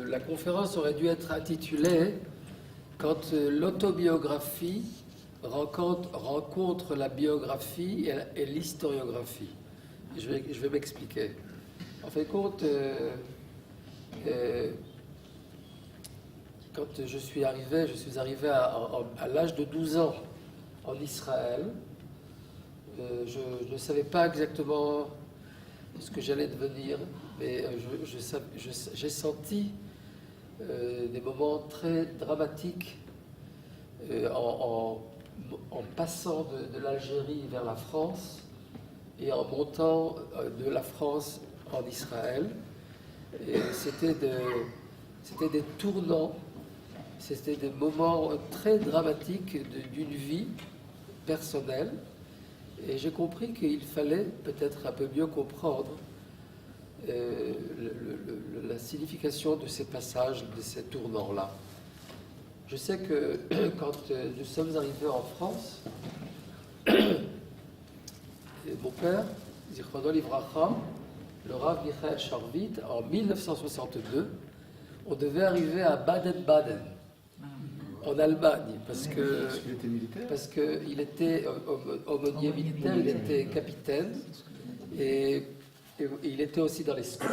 la conférence aurait dû être intitulée Quand l'autobiographie rencontre la biographie et l'historiographie. Je vais m'expliquer. En fait, compte, quand je suis arrivé à l'âge de 12 ans en Israël. Je ne savais pas exactement ce que j'allais devenir, mais j'ai senti des moments très dramatiques en passant de l'Algérie vers la France et en montant de la France en Israël. Et c'était des tournants, c'était des moments très dramatiques d'une vie personnelle. Et j'ai compris qu'il fallait peut-être un peu mieux comprendre la signification de ces passages, de ces tournants-là. Je sais que quand nous sommes arrivés en France, mon père, Zichrono Livracha, le Rav Michael Sharbit, en 1962, on devait arriver à Baden-Baden, en Allemagne, parce qu'il était aumônier militaire, il était capitaine, et il était aussi dans les scouts.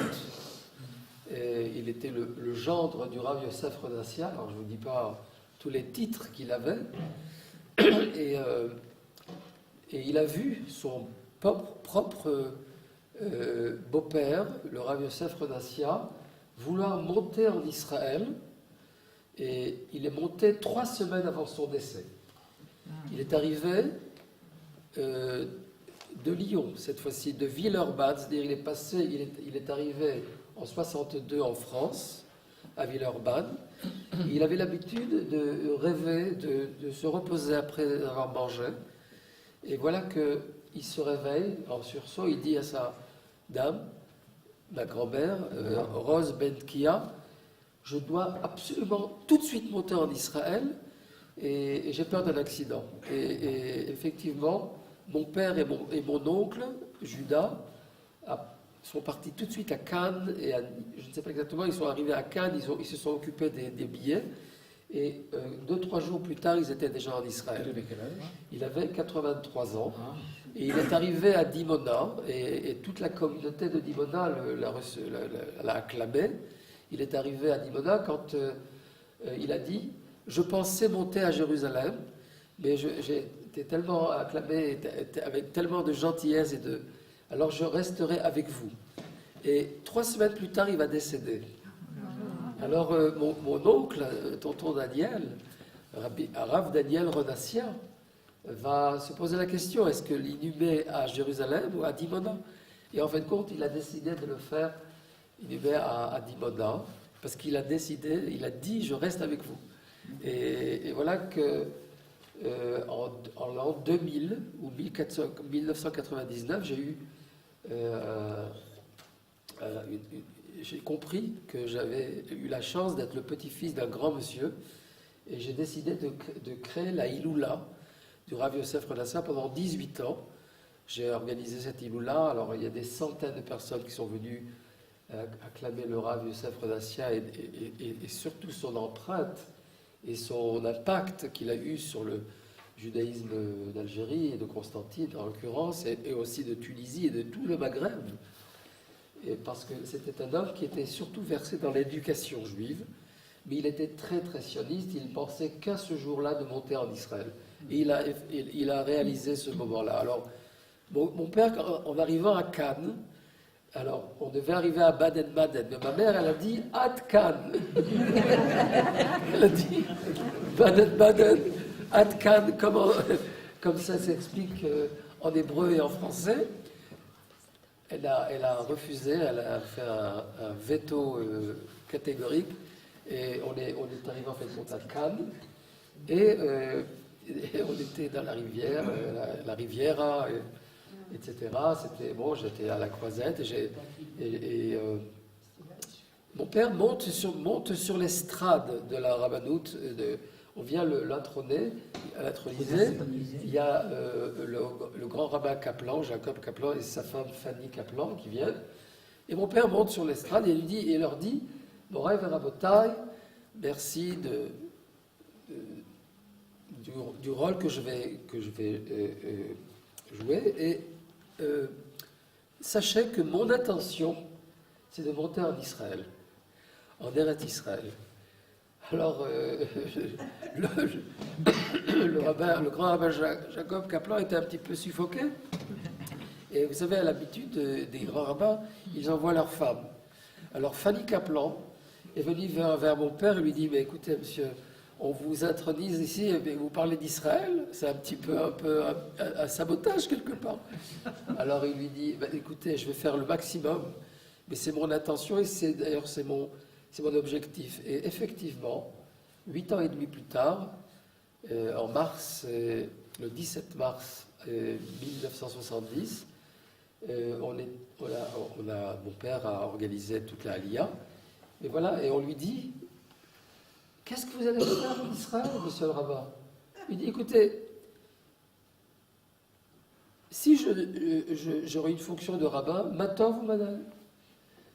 Et il était le gendre du Rav Yosef Rodassia, alors je ne vous dis pas tous les titres qu'il avait, et il a vu son propre beau-père, le Rav Yosef Rodassia, vouloir monter en Israël. Et il est monté 3 semaines avant son décès. Il est arrivé de Lyon, cette fois-ci, de Villeurbanne, c'est-à-dire il est arrivé en 62 en France, à Villeurbanne. Il avait l'habitude de rêver, de se reposer après avoir mangé. Et voilà qu'il se réveille en sursaut, il dit à sa dame, ma grand-mère, Rose Benkia, je dois absolument tout de suite monter en Israël et j'ai peur d'un accident. Et effectivement, mon père et mon oncle, Judas, sont partis tout de suite à Cannes, et je ne sais pas exactement, ils sont arrivés à Cannes, ils se sont occupés des billets, et 2-3 jours plus tard, ils étaient déjà en Israël. Il avait quel âge ? Il avait 83 ans, et il est arrivé à Dimona, et toute la communauté de Dimona l'a acclamé. Il est arrivé à Dimona quand il a dit « Je pensais monter à Jérusalem, mais j'ai été tellement acclamé, avec tellement de gentillesse, alors je resterai avec vous. » Et 3 semaines plus tard, il va décéder. Alors mon oncle, tonton Daniel, Rav Daniel Rodassia, va se poser la question, est-ce que l'inhumer à Jérusalem ou à Dimona? Et en fin de compte, il a décidé de le faire inhumé à Dimona, parce qu'il a décidé, il a dit, je reste avec vous. Et voilà que en l'an 2000 ou 1999, j'ai compris que j'avais eu la chance d'être le petit-fils d'un grand monsieur, et j'ai décidé de créer la Iloula du Rav Yosef Rodassia pendant 18 ans. J'ai organisé cette Iloula, alors il y a des centaines de personnes qui sont venues acclamer le Rav Yosef Rodassia et surtout son empreinte et son impact qu'il a eu sur le judaïsme d'Algérie et de Constantine en l'occurrence, et aussi de Tunisie et de tout le Maghreb. Et parce que c'était un homme qui était surtout versé dans l'éducation juive, mais il était très très sioniste, il pensait qu'à ce jour-là de monter en Israël. Et il a réalisé ce moment-là. Alors, mon père, en arrivant à Cannes, alors, on devait arriver à Baden-Baden, mais ma mère, elle a dit « Ad Cannes ». Elle a dit « Baden-Baden, Ad Cannes », comme ça s'explique en hébreu et en français. Elle a refusé, elle a fait un veto catégorique, et on est arrivé en fait à Cannes, et on était dans la rivière, la Riviera, etc. C'était bon, j'étais à la Croisette, mon père monte sur l'estrade de la Rabbanout, on vient l'introniser. Il y a le grand rabbin Kaplan, Jacob Kaplan, et sa femme Fanny Kaplan qui viennent, Et mon père monte sur l'estrade et il leur dit, Moray Verabotai, merci du rôle que je vais jouer. Et sachez que mon intention, c'est de monter en Israël, en Eretz Israël. Alors, le grand rabbin Jacob Kaplan était un petit peu suffoqué. Et vous savez, à l'habitude des grands rabbins, ils envoient leurs femmes. Alors, Fanny Kaplan est venue vers mon père et lui dit, mais écoutez, monsieur, on vous intronise ici, mais vous parlez d'Israël, c'est un petit peu un sabotage quelque part. Alors, il lui dit, écoutez, je vais faire le maximum, mais c'est mon intention et d'ailleurs c'est mon objectif. Et effectivement, 8 ans et demi plus tard, en mars, le 17 mars 1970, mon père a organisé toute la Aliyah, et voilà, et on lui dit, qu'est-ce que vous allez faire en Israël, monsieur le rabbin? Il dit, écoutez, si j'aurais une fonction de rabbin, matov ou madame.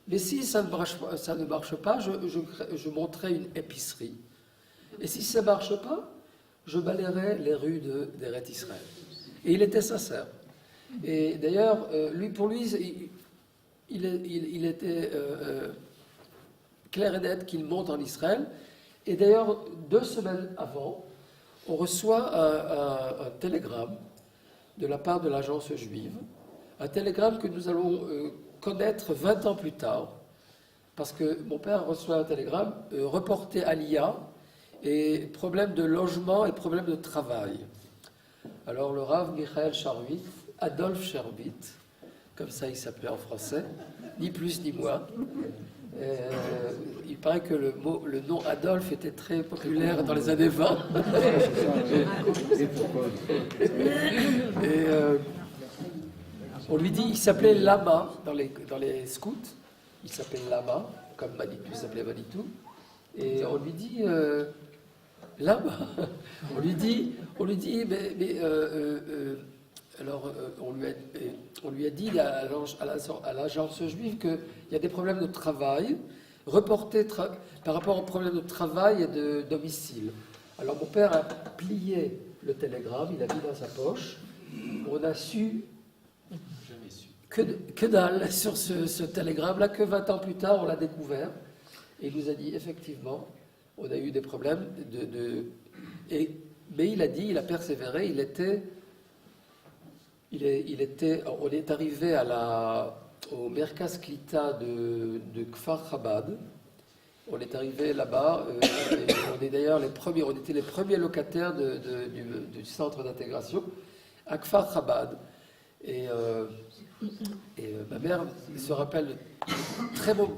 Mais si ça ne marche pas, je monterai une épicerie. Et si ça ne marche pas, je balayerai les rues d'Eretz Israël. Et il était sincère. Et d'ailleurs, pour lui, il était clair et net qu'il monte en Israël. Et d'ailleurs, 2 semaines avant, on reçoit un télégramme de la part de l'agence juive, un télégramme que nous allons connaître 20 ans plus tard, parce que mon père reçoit un télégramme, reporté Aliyah, et problème de logement et problème de travail. Alors le Rav Michael Sharvit, Adolphe Sharvit, comme ça il s'appelait en français, ni plus ni moins. Il paraît que le nom Adolphe était très populaire dans les années 20. Et on lui dit, il s'appelait Lama dans les scouts, il s'appelait Lama, comme Manitou s'appelait Manitou, et on lui dit Lama, on lui dit, alors on lui a dit à l'agence juive qu'il y a des problèmes de travail, reportés par rapport aux problèmes de travail et de domicile. Alors mon père a plié le télégramme, il l'a mis dans sa poche, on a su que dalle sur ce télégramme-là, que 20 ans plus tard, on l'a découvert. Et il nous a dit, effectivement, on a eu des problèmes mais il a dit, il a persévéré, on est arrivé au Merkaz Klita de Kfar Chabad. On est arrivé là-bas, on est d'ailleurs on était les premiers locataires du centre d'intégration à Kfar Chabad. Et ma mère se rappelle très bon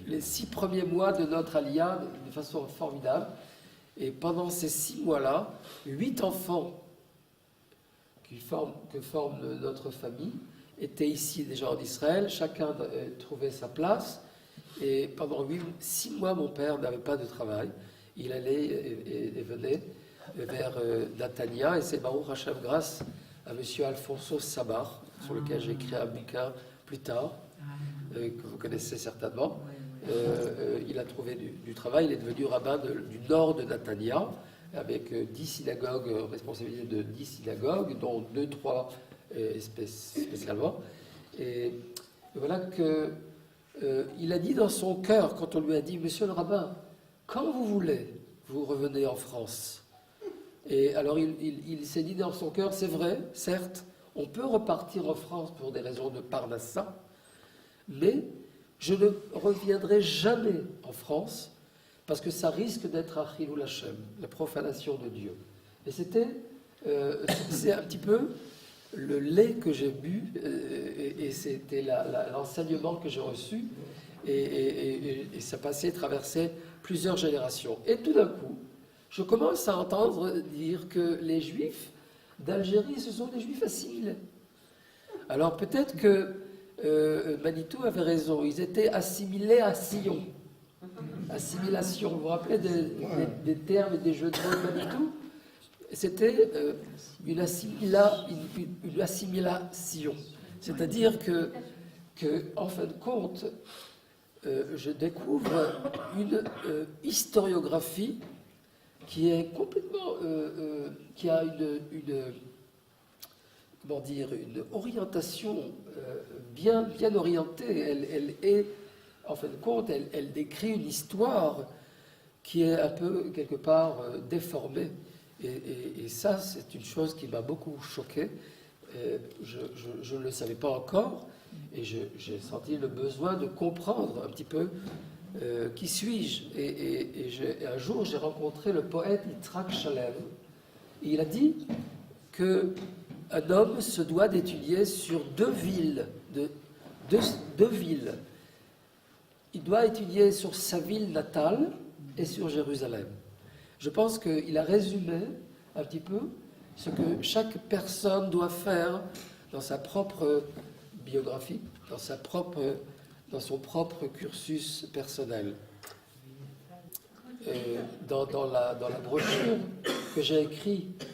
les 6 premiers mois de notre Aliyah de façon formidable. Et pendant ces 6 mois-là, 8 enfants que forme notre famille étaient ici déjà en Israël. Chacun trouvait sa place. Et pendant 6 mois, mon père n'avait pas de travail. Il allait et venait vers Natania. Et c'est Baruch Hashem grâce à M. Alfonso Sabar, sur lequel j'ai écrit un bouquin plus tard, que vous connaissez certainement. Il a trouvé du travail, il est devenu rabbin du nord de Natania, avec 10 synagogues, responsabilité de 10 synagogues, dont 2-3 spécialement. Et voilà que il a dit dans son cœur, quand on lui a dit, monsieur le rabbin, quand vous voulez, vous revenez en France. Et alors il s'est dit dans son cœur, c'est vrai, certes, on peut repartir en France pour des raisons de Parnassa, mais je ne reviendrai jamais en France parce que ça risque d'être à Chilul Hashem, la profanation de Dieu. Et c'est un petit peu le lait que j'ai bu et c'était l'enseignement que j'ai reçu et ça traversait plusieurs générations. Et tout d'un coup, je commence à entendre dire que les Juifs d'Algérie, ce sont des Juifs assimilés. Alors peut-être que Manitou avait raison, ils étaient assimilés à Sion. Assimilation, vous vous rappelez des termes et des jeux de mots de Manitou? C'était une assimilation. C'est-à-dire que que, en fin de compte, je découvre une historiographie qui est complètement, qui a comment dire, une orientation bien orientée. Elle est, en fin de compte, elle décrit une histoire qui est un peu, quelque part, déformée. Et ça, c'est une chose qui m'a beaucoup choqué. Je ne le savais pas encore, et j'ai senti le besoin de comprendre un petit peu qui suis-je. Et un jour, j'ai rencontré le poète Yitzhak Shalev. Et il a dit qu'un homme se doit d'étudier sur deux villes. Il doit étudier sur sa ville natale et sur Jérusalem. Je pense qu'il a résumé un petit peu ce que chaque personne doit faire dans sa propre biographie, dans son propre cursus personnel. Dans la brochure que j'ai écrite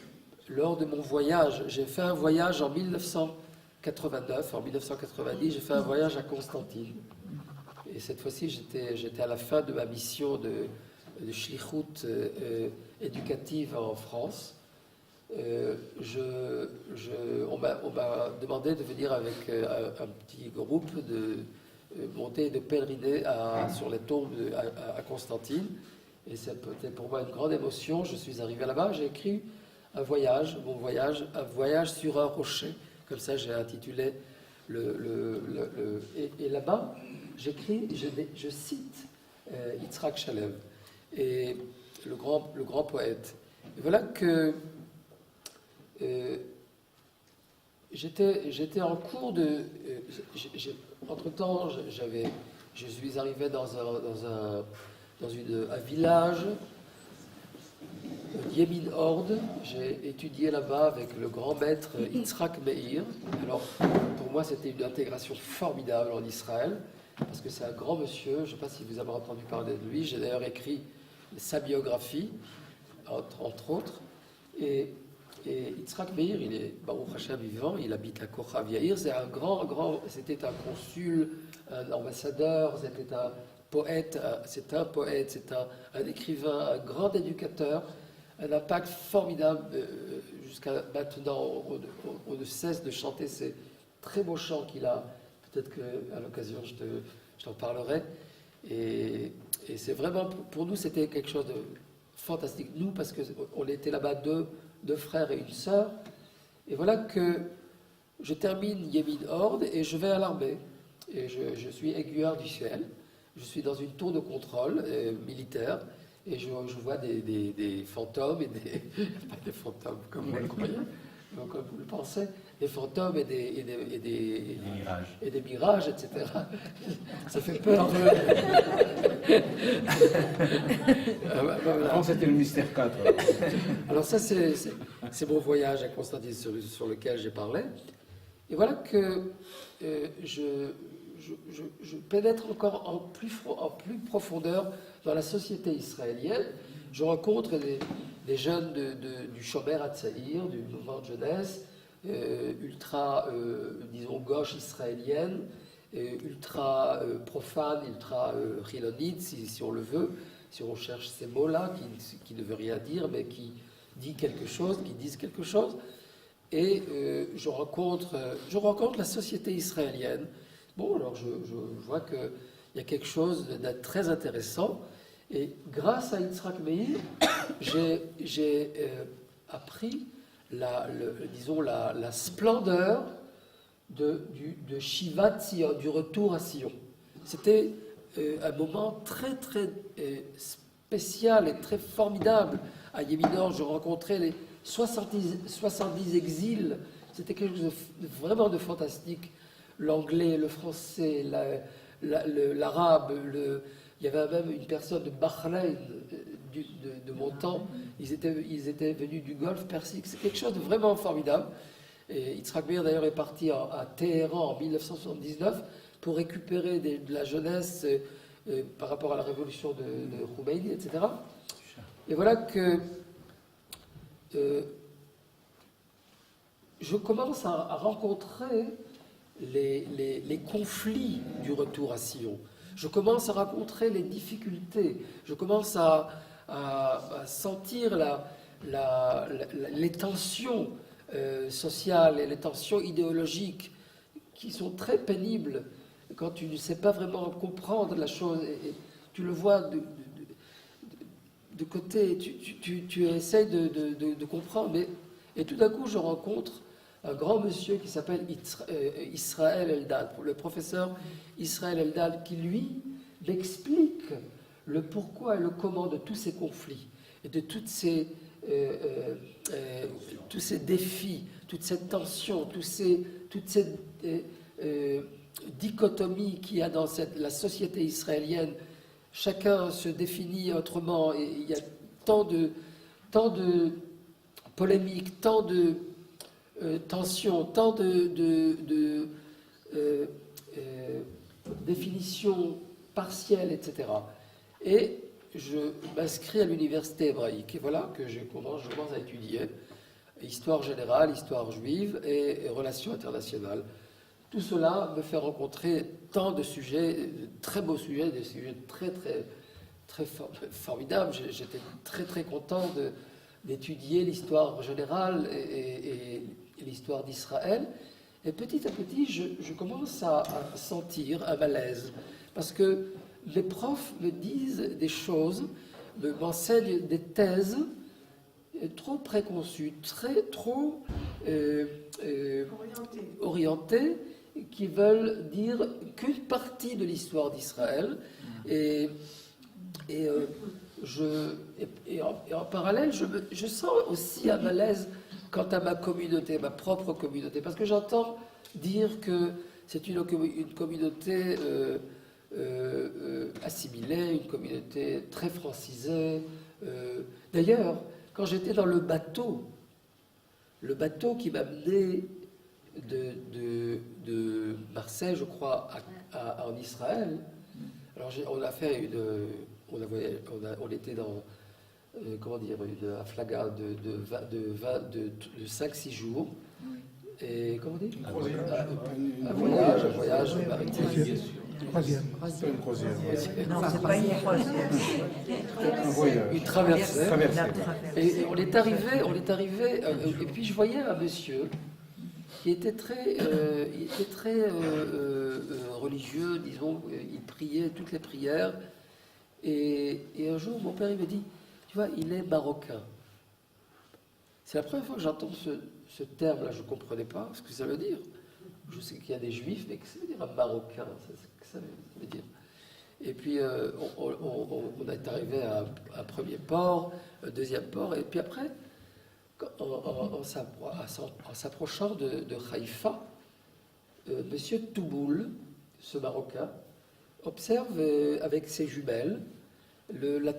lors de mon voyage, j'ai fait un voyage en 1989, en 1990, j'ai fait un voyage à Constantine. Et cette fois-ci, j'étais à la fin de ma mission de shlichut éducative en France. On m'a demandé de venir avec un petit groupe de monter et de pèleriner sur les tombes à Constantine. Et c'était pour moi une grande émotion. Je suis arrivé là-bas, j'ai écrit un voyage sur un rocher. Comme ça, j'ai intitulé et là-bas, je cite Yitzhak Shalev, et le grand poète. Et voilà que j'étais en cours de... entre-temps, je suis arrivé dans un village, Yemin Horde. J'ai étudié là-bas avec le grand maître Yitzhak Meir. Alors, pour moi, c'était une intégration formidable en Israël, parce que c'est un grand monsieur. Je ne sais pas si vous avez entendu parler de lui. J'ai d'ailleurs écrit sa biographie, entre autres. Et Yitzhak Meir, il est Baruch Hashem vivant, il habite à Kochav Yair. C'était un consul, un ambassadeur, c'était un poète, c'est un écrivain, un grand éducateur, un impact formidable. Jusqu'à maintenant, on ne cesse de chanter ces très beaux chants qu'il a. Peut-être qu'à l'occasion, je t'en parlerai. Et c'est vraiment, pour nous, c'était quelque chose de fantastique. Nous, parce qu'on était là-bas deux frères et une sœur. Et voilà que je termine Yemin Horde et je vais à l'armée. Et je suis aiguilleur du ciel. Je suis dans une tour de contrôle militaire. Et je vois des fantômes et pas des fantômes comme vous le croyez, mais comme vous le pensez, des fantômes et des mirages, etc. Ça fait peur. Avant, c'était le mystère 4. Alors ça, c'est mon voyage à Constantine sur lequel j'ai parlé. Et voilà que je pénètre encore en plus profondeur dans la société israélienne. Je rencontre des jeunes du Shomer Hatzaïr, du mouvement de jeunesse, ultra, disons, gauche israélienne, ultra profane, ultra chilonite, si on le veut, si on cherche ces mots-là, qui ne veut rien dire, mais qui disent quelque chose. Et je rencontre la société israélienne. Bon, alors je vois qu'il y a quelque chose de très intéressant. Et grâce à Yitzhak Meir, j'ai appris la splendeur de Shivat Sion, du retour à Sion. C'était un moment très très spécial et très formidable. À Yemin, je rencontrais les 70 exils. C'était quelque chose vraiment de fantastique. L'anglais, le français, l'arabe, il y avait même une personne de Bahreïn, de mon temps. Ils étaient venus du Golfe Persique. C'est quelque chose de vraiment formidable. Et Yitzhak Meir, d'ailleurs, est parti à Téhéran en 1979 pour récupérer de la jeunesse par rapport à la révolution de Khomeini, etc. Et voilà que je commence à rencontrer les conflits du retour à Sion. Je commence à rencontrer les difficultés. Je commence à sentir les tensions sociales et les tensions idéologiques qui sont très pénibles quand tu ne sais pas vraiment comprendre la chose. Et tu le vois de côté, tu essaies de comprendre. Et tout d'un coup, je rencontre un grand monsieur qui s'appelle Israël Eldad, le professeur Israël Eldad, qui lui m'explique le pourquoi et le comment de tous ces conflits et de tous ces défis, toute cette tension, toute cette dichotomie qu'il y a dans la société israélienne. Chacun se définit autrement et il y a tant de polémiques, tant de tensions, tant de définitions partielles, etc. Et je m'inscris à l'université hébraïque. Et voilà que je commence à étudier histoire générale, histoire juive et relations internationales. Tout cela me fait rencontrer tant de sujets, de très beaux sujets, des sujets très formidables. J'étais très content d'étudier l'histoire générale et l'histoire d'Israël. Et petit à petit, je commence à sentir un malaise. Parce que les profs me disent des choses, m'enseignent des thèses trop préconçues, trop orientées, qui veulent dire qu'une partie de l'histoire d'Israël. Et en parallèle, je sens aussi un malaise quant à ma communauté, ma propre communauté, parce que j'entends dire que c'est une communauté assimilée, une communauté très francisée. D'ailleurs, quand j'étais dans le bateau qui m'amenait de Marseille, je crois, en Israël, alors on a fait on était dans un flaga de 5-6 jours. Et comment on dit? Un voyage maritime. Troisième. Non, c'est pas une croisière. Un voyage. Une traversée. Et on est arrivé, et puis je voyais un monsieur qui était très religieux, disons, il priait toutes les prières. Et un jour, mon père, il me dit, tu vois, il est marocain. C'est la première fois que j'entends ce terme-là, je ne comprenais pas ce que ça veut dire. Je sais qu'il y a des juifs, mais qu'est-ce que ça veut dire un marocain? Ça veut dire. Et puis, on est arrivé à un premier port, un deuxième port, et puis après, en s'approchant de Haïfa, Monsieur Touboul, ce Marocain, observe avec ses jumelles la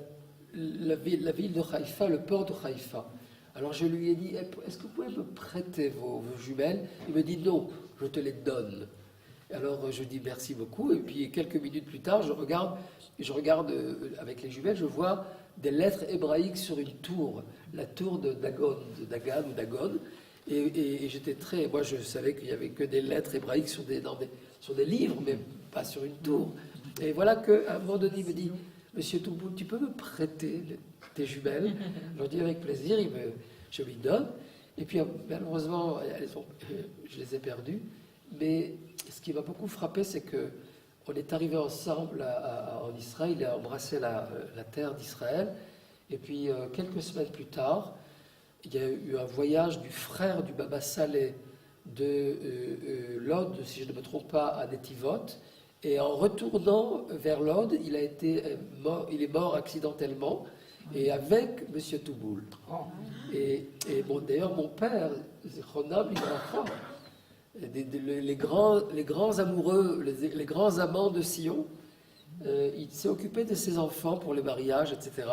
ville de Haïfa, le port de Haïfa. Alors je lui ai dit, est-ce que vous pouvez me prêter vos jumelles? Il me dit, non, je te les donne. Alors je dis merci beaucoup, et puis quelques minutes plus tard, je regarde avec les jumelles, je vois des lettres hébraïques sur une tour, la tour de Dagon, ou Dagon, et j'étais moi je savais qu'il n'y avait que des lettres hébraïques sur des livres, mais pas sur une tour. Et voilà qu'à un moment donné, il me dit, Monsieur Touboul, tu peux me prêter tes jumelles? Je lui dis avec plaisir, je lui donne. Et puis malheureusement, je les ai perdues. Mais ce qui m'a beaucoup frappé, c'est qu'on est arrivés ensemble en Israël, il a embrassé la terre d'Israël. Et puis quelques semaines plus tard, il y a eu un voyage du frère du Baba Saleh de Lod, si je ne me trompe pas, à Netivot. Et en retournant vers Lod, il est mort accidentellement, et avec M. Touboul. Et bon, d'ailleurs, mon père, Ronam, les grands amoureux, les grands amants de Sion, il s'est occupé de ses enfants pour les mariages, etc.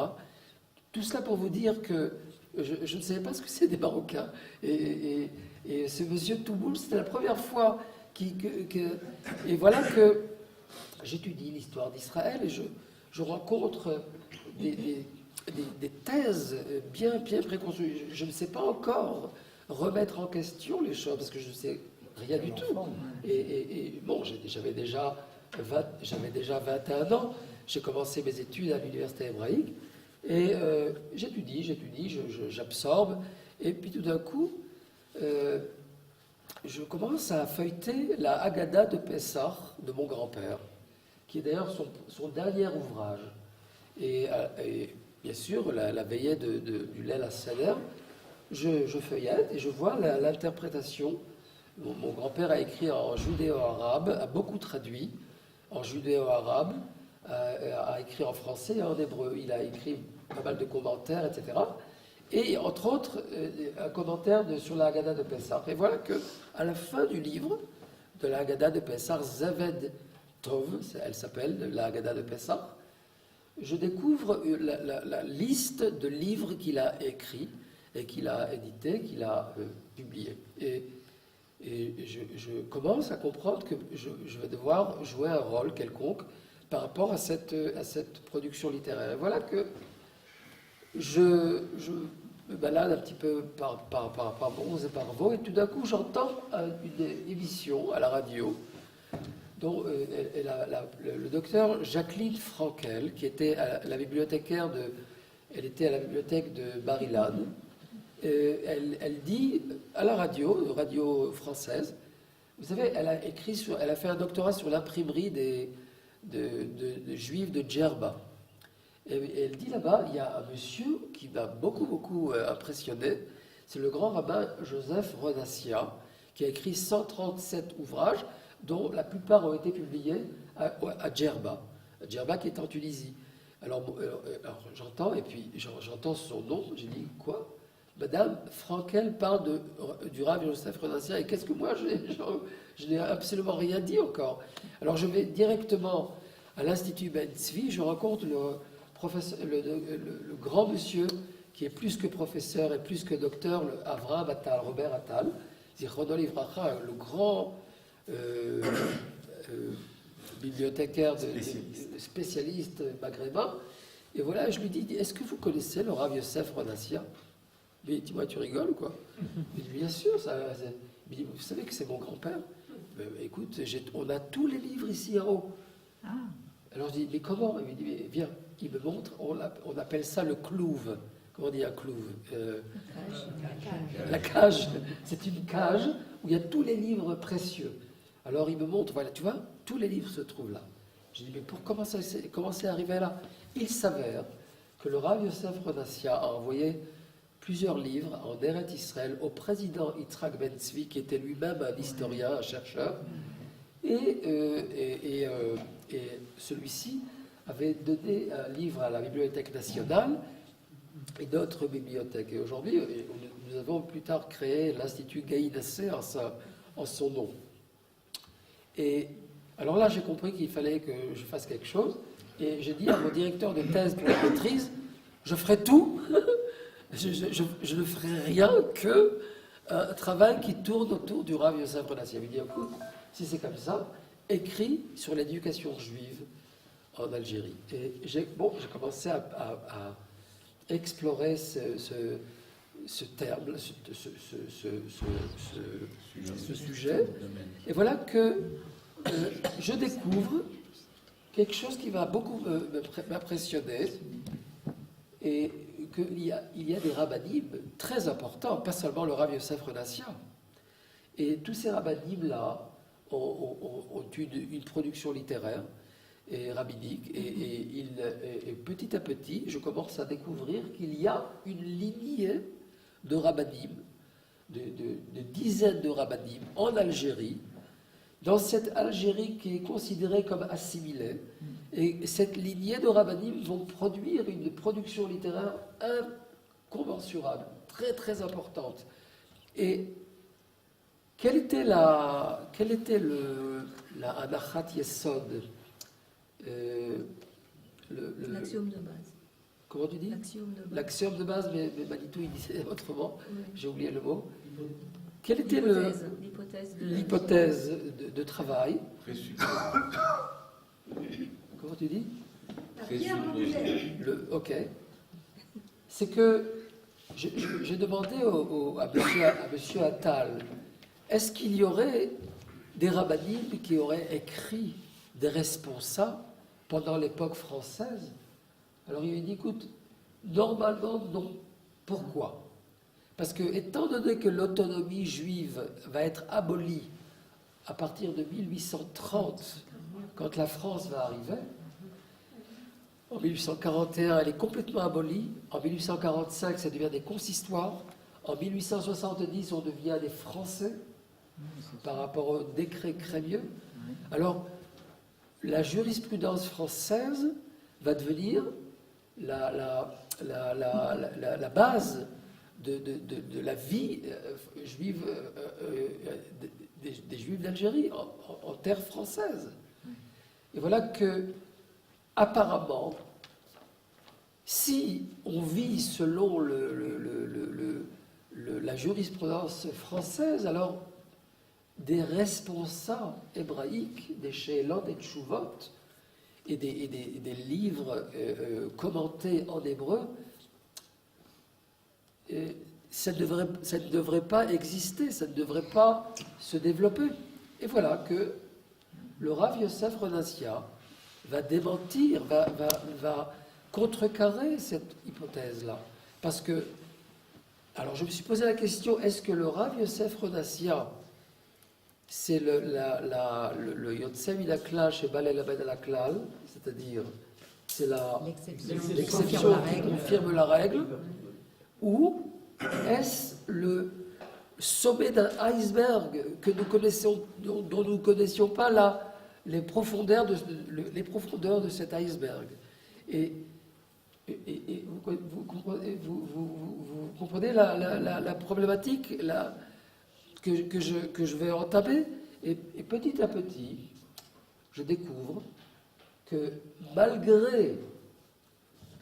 Tout cela pour vous dire que je ne savais pas ce que c'est des Marocains. Et ce M. Touboul, c'était la première fois et voilà que j'étudie l'histoire d'Israël et je rencontre des thèses bien préconçues. Je ne sais pas encore remettre en question les choses, parce que je sais Rien du tout. Et bon, j'avais déjà 21 ans. J'ai commencé mes études à l'université hébraïque. Et j'étudie, j'absorbe. Et puis tout d'un coup, je commence à feuilleter la Haggadah de Pessah de mon grand-père, qui est d'ailleurs son dernier ouvrage. Et bien sûr, la veillée du Leil HaSeder, je feuillette et je vois l'interprétation. Mon grand-père a écrit en judéo-arabe, a beaucoup traduit en judéo-arabe, a écrit en français et en hébreu. Il a écrit pas mal de commentaires, etc. Et entre autres, un commentaire sur la Haggadah de Pessah. Et voilà qu'à la fin du livre de la Haggadah de Pessah, Zaved Tov, elle s'appelle la Haggadah de Pessah, je découvre la liste de livres qu'il a écrits et qu'il a édités, qu'il a publiés. Et je commence à comprendre que je vais devoir jouer un rôle quelconque par rapport à cette production littéraire. Et voilà que je me balade un petit peu par Bronze et par Vaud, et tout d'un coup j'entends une émission à la radio dont le docteur Jacqueline Frankel, qui était la bibliothécaire elle était à la bibliothèque de Bar-Ilan, elle dit à la radio française, vous savez, elle a fait un doctorat sur l'imprimerie des juifs de Djerba. Et elle dit là-bas, il y a un monsieur qui m'a beaucoup impressionné, c'est le grand rabbin Joseph Rodassia, qui a écrit 137 ouvrages, dont la plupart ont été publiés à Djerba. Djerba qui est en Tunisie. Alors j'entends, et puis j'entends son nom, j'ai dit, quoi ? Madame Frankel parle du Rav Joseph Rodassia, et qu'est-ce que moi, je n'ai absolument rien dit encore. Alors je vais directement à l'Institut Ben Tzvi, je rencontre le grand monsieur qui est plus que professeur et plus que docteur, le Avraham Attal, Robert Attal, Zichrono Livracha, le grand bibliothécaire spécialiste maghrébin. Et voilà, je lui dis, est-ce que vous connaissez le Rav Yosef Rodassia ? Mais il dit, moi, tu rigoles ou quoi ? Il dit, bien sûr, il dit, vous savez que c'est mon grand-père ? Écoute, on a tous les livres ici en haut. Ah. Alors je dis, mais comment ? Il me dit, mais viens, il me montre, on appelle ça le clouve. Comment on dit un clouve ? La cage. C'est une cage où il y a tous les livres précieux. Alors il me montre, voilà, tu vois, tous les livres se trouvent là. Je dis, mais comment c'est arrivé là ? Il s'avère que le Rav Yosef Rodassia a envoyé plusieurs livres en Eretz Israël au président Yitzhak Ben Tzvi, qui était lui-même un historien, un chercheur. Et celui-ci avait donné un livre à la Bibliothèque nationale et d'autres bibliothèques. Et aujourd'hui, nous avons plus tard créé l'Institut Gaïdassé en son nom. Et alors là, j'ai compris qu'il fallait que je fasse quelque chose. Et j'ai dit à mon directeur de thèse de la maîtrise, je ferai tout. Je ne ferai rien que un travail qui tourne autour du Rav Yosef Rodassia. Il m'a dit, écoute, si c'est comme ça, écrit sur l'éducation juive en Algérie. Et j'ai commencé à explorer ce terme, ce sujet. Et voilà que je découvre quelque chose qui va beaucoup m'impressionner, et qu'il y a des rabbinim très importants, pas seulement le Rav Yosef Rodassia. Et tous ces rabbinim-là ont une production littéraire et rabbinique, et petit à petit, je commence à découvrir qu'il y a une lignée de rabbinim, de dizaines de rabbinim en Algérie, dans cette Algérie qui est considérée comme assimilée. Et cette lignée de rabbinim vont produire une production littéraire incommensurable, très très importante. Et quel était la Anachat Yesod, l'axiome de base. Comment tu dis ? L'axiome de base, mais Manitou il disait autrement, oui. J'ai oublié le mot. Quelle était l'hypothèse de travail ? Comment tu dis ? Ok. C'est que j'ai demandé à monsieur Attal, est-ce qu'il y aurait des rabbinim qui auraient écrit des responsa pendant l'époque française? Alors il lui dit, écoute, normalement non. Pourquoi? Parce que, étant donné que l'autonomie juive va être abolie à partir de 1830, quand la France va arriver, en 1841, elle est complètement abolie. En 1845, ça devient des consistoires. En 1870, on devient des Français par rapport au décret Crémieux. Alors, la jurisprudence française va devenir la base de la vie juive, des Juifs d'Algérie en terre française. Et voilà que, apparemment, si on vit selon la jurisprudence française, alors des responsables hébraïques, des Sheelot et Tchouvot, et des livres commentés en hébreu, ça ne devrait pas exister, ça ne devrait pas se développer. Et voilà que le Rav Yosef Renassia va démentir, va contrecarrer cette hypothèse-là. Parce que, alors je me suis posé la question, est-ce que le Rav Yosef Renassia, c'est le Yotzei Midakla chez Balei Lamed Alaklal, c'est-à-dire c'est l'exception qui confirme la règle, ou est-ce le sommet d'un iceberg que nous connaissons, dont nous ne connaissions pas les profondeurs de cet iceberg? Et vous comprenez la problématique que je vais entamer, et petit à petit, je découvre que malgré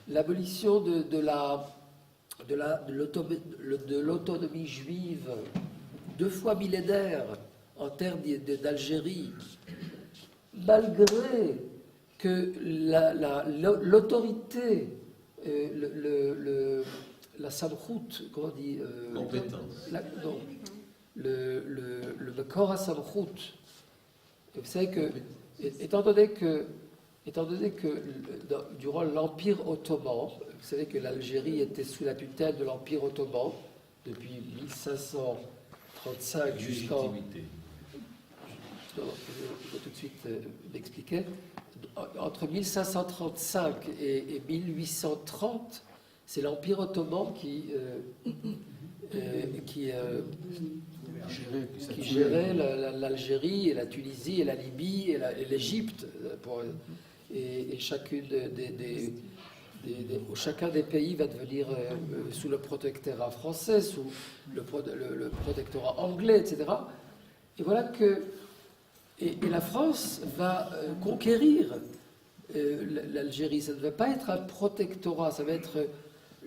l'abolition de l'autonomie juive 2 fois millénaire en terre d'Algérie, malgré que l'autorité, la samchout, comment on dit, le Mekor HaSamchout, vous savez que, étant donné que durant l'Empire ottoman, vous savez que l'Algérie était sous la tutelle de l'Empire ottoman depuis 1535 jusqu'en... Je vais tout de suite m'expliquer. Entre 1535 et 1830, c'est l'Empire ottoman qui gérait l'Algérie et la Tunisie et la Libye et l'Égypte. Et chacun des pays va devenir sous le protectorat français, sous le protectorat anglais, etc. Et voilà que et la France va conquérir l'Algérie. Ça ne va pas être un protectorat, ça va être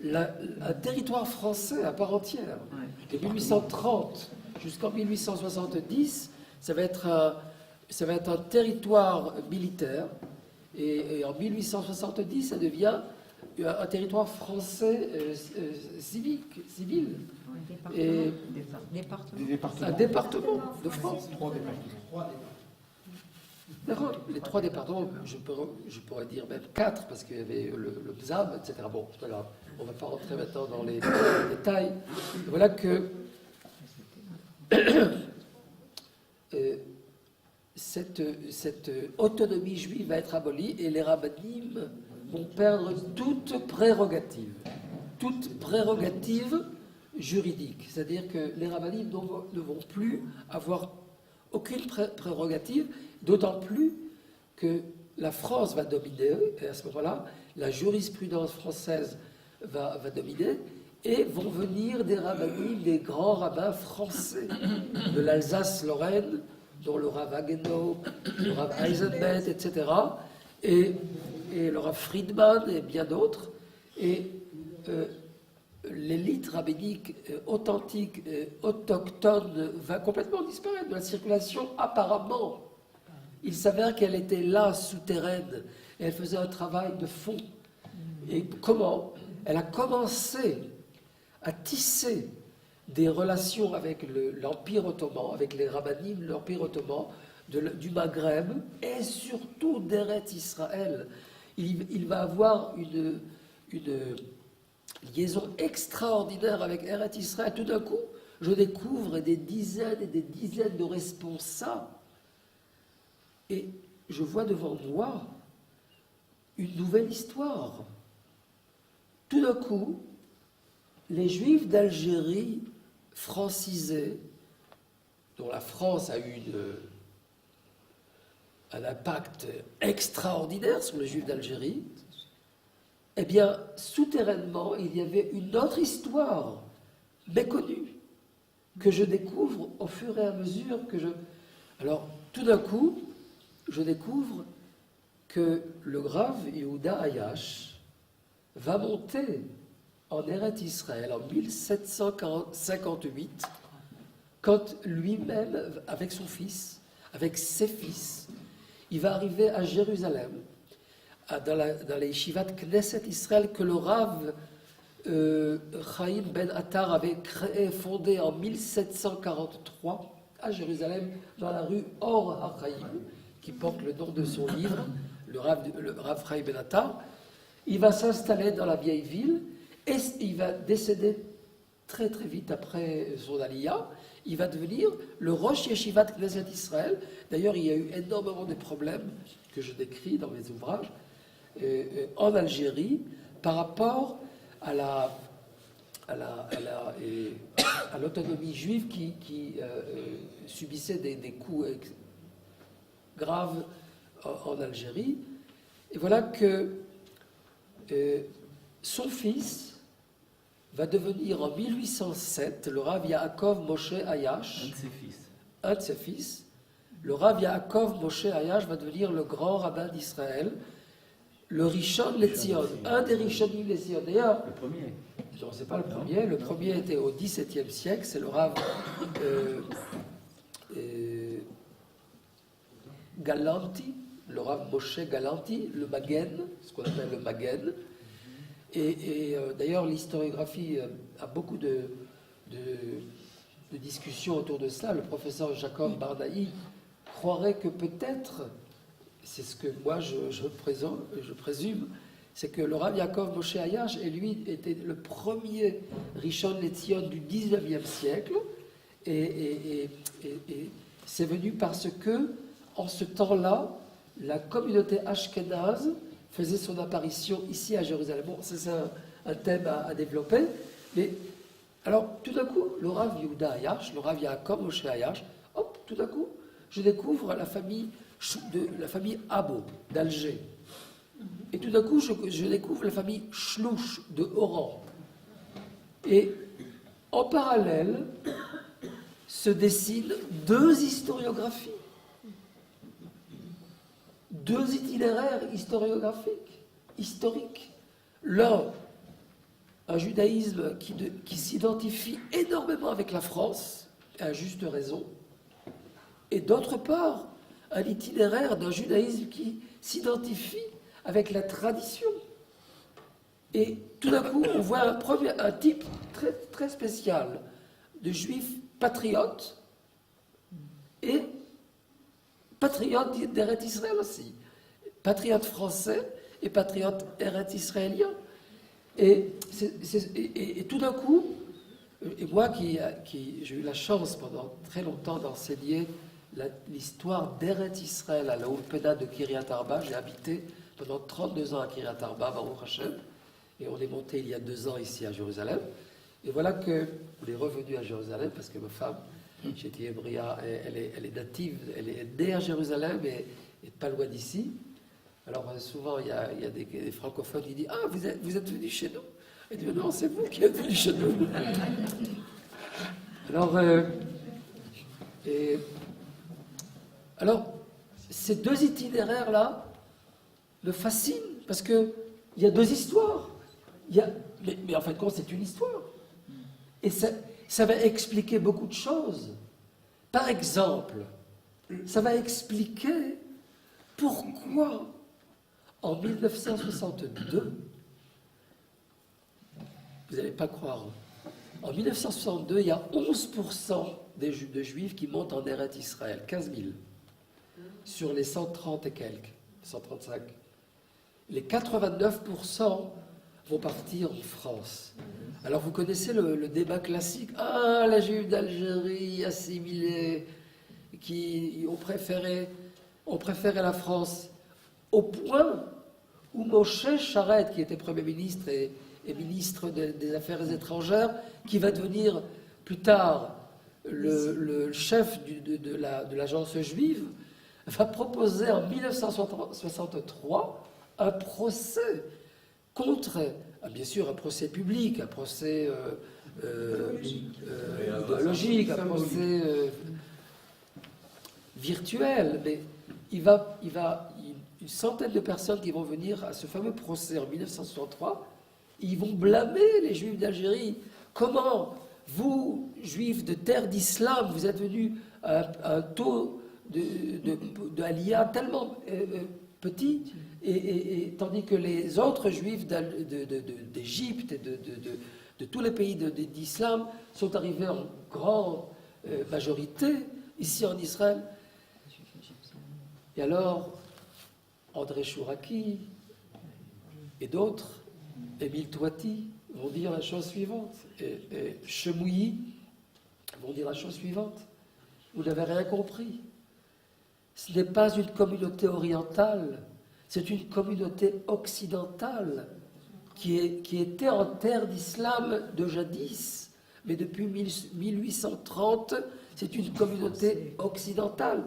un territoire français à part entière. De 1830 jusqu'en 1870, ça va être un territoire militaire. Et en 1870, ça devient un territoire français civil. Et un département de France. 3 départements. D'accord. Les 3 départements, je pourrais dire même 4, parce qu'il y avait le Bzab, etc. Bon, c'est pas grave. On ne va pas rentrer maintenant dans les détails. Voilà que cette autonomie juive va être abolie et les rabbinim vont perdre toute prérogative juridique. C'est-à-dire que les rabbinim ne vont plus avoir aucune prérogative, d'autant plus que la France va dominer, et à ce moment-là, la jurisprudence française va dominer, et vont venir des rabbinim, des grands rabbins français de l'Alsace-Lorraine, dont le Rav Haguenau, le Rav Eisenbet, etc., et le Rav Friedman et bien d'autres. Et l'élite rabbinique authentique, autochtone, va complètement disparaître de la circulation apparemment. Il s'avère qu'elle était là, souterraine, et elle faisait un travail de fond. Et comment? Elle a commencé à tisser des relations avec l'Empire ottoman, avec les rabbinim, l'Empire ottoman, du Maghreb et surtout d'Eretz Israël. Il va avoir une liaison extraordinaire avec Eretz Israël. Tout d'un coup, je découvre des dizaines et des dizaines de responsables et je vois devant moi une nouvelle histoire. Tout d'un coup, les Juifs d'Algérie francisés, dont la France a eu un impact extraordinaire sur les Juifs d'Algérie, eh bien, souterrainement, il y avait une autre histoire méconnue que je découvre au fur et à mesure que je... Alors, tout d'un coup, je découvre que le Rav Yehuda Ayash va monter en Eretz Israël en 1758, quand lui-même, avec son fils, avec ses fils, il va arriver à Jérusalem, dans la yeshivat Knesset Israël que le Rav Chaim Ben Attar avait créé, fondé en 1743 à Jérusalem, dans la rue Or HaChaim, qui porte le nom de son livre, le Rav Chaim Ben Attar. Il va s'installer dans la vieille ville et il va décéder très très vite après son aliyah. Il va devenir le Rosh Yeshivat Knesset Israël. D'ailleurs, il y a eu énormément de problèmes que je décris dans mes ouvrages en Algérie par rapport à l'autonomie juive qui subissait des coups graves en Algérie. Et voilà que son fils va devenir en 1807 le Rav Yaakov Moshe Ayash, un de ses fils. Le Rav Yaakov Moshe Ayash va devenir le grand rabbin d'Israël, le Rishon LeZion, un des Rishonim LeZion. D'ailleurs, le premier. Non, c'est pas le premier. Le premier était au XVIIe siècle. C'est le Rav Galanti, le Rav Moshe Galanti, le Magen, ce qu'on appelle le Magen. Et d'ailleurs, l'historiographie a beaucoup de discussions autour de cela. Le professeur Jacob Barnaï croirait que peut-être, c'est ce que moi je présume, c'est que le Rav Yaakov Moshe Ayash, et lui, était le premier Rishon LeZion du XIXe siècle. Et c'est venu parce que, en ce temps-là, la communauté ashkénaze faisait son apparition ici à Jérusalem. Bon, c'est un thème à développer. Mais alors, tout d'un coup, le Rav Yehuda Ayash, le Rav Yaakov Moshe Ayash, hop, tout d'un coup, je découvre la famille Abo d'Alger. Et tout d'un coup, je découvre la famille Shlouch de Oran. Et en parallèle, se dessinent deux historiographies. Deux itinéraires historiques. L'un, un judaïsme qui s'identifie énormément avec la France, à juste raison, et d'autre part, un itinéraire d'un judaïsme qui s'identifie avec la tradition. Et tout d'un coup, on voit un type très, très spécial de juifs patriotes et patriotes d'Eretz Israël aussi. Patriotes français et patriotes Eretz israéliens. Et tout d'un coup, et moi j'ai eu la chance pendant très longtemps d'enseigner l'histoire d'Eretz Israël à la Oulpeda de Kiryat Arba. J'ai habité pendant 32 ans à Kiryat Arba, Baruch Hashem, et on est monté il y a 2 ans ici à Jérusalem. Et voilà que on est revenu à Jérusalem parce que ma femme, Chéti Ebria, elle est native, elle est née à Jérusalem et pas loin d'ici. Alors souvent il y a des francophones qui disent « Ah, vous êtes venus chez nous ?» Et dit « Non, c'est vous qui êtes venus chez nous. » Alors, ces deux itinéraires-là me fascinent parce qu'il y a deux histoires. Mais en fin de compte, c'est une histoire. Et ça va expliquer beaucoup de choses. Par exemple, ça va expliquer pourquoi, en 1962, vous n'allez pas croire, En 1962, il y a 11% de Juifs qui montent en Eretz Israël, 15 000, sur les 130 et quelques, 135. Les 89% vont partir en France. Alors vous connaissez le débat classique, ah, les Juifs d'Algérie assimilés, qui ont préféré la France, au point où Moshe Charet, qui était Premier ministre et ministre des Affaires étrangères, qui va devenir plus tard le chef de l'agence juive, va proposer en 1963 un procès contre, bien sûr, un procès public, un procès idéologique, un procès virtuel, mais il va une centaine de personnes qui vont venir à ce fameux procès en 1963, ils vont blâmer les Juifs d'Algérie. Comment vous, Juifs de terre d'islam, vous êtes venus à un taux de Aliyah tellement petit, et tandis que les autres Juifs d'Égypte et de tous les pays d'islam sont arrivés en grande majorité ici en Israël. Et alors, André Chouraki et d'autres, Émile Touati, vont dire la chose suivante, et Chemouilly vont dire la chose suivante. Vous n'avez rien compris. Ce n'est pas une communauté orientale, c'est une communauté occidentale qui était en terre d'islam de jadis, mais depuis 1830, c'est une communauté occidentale.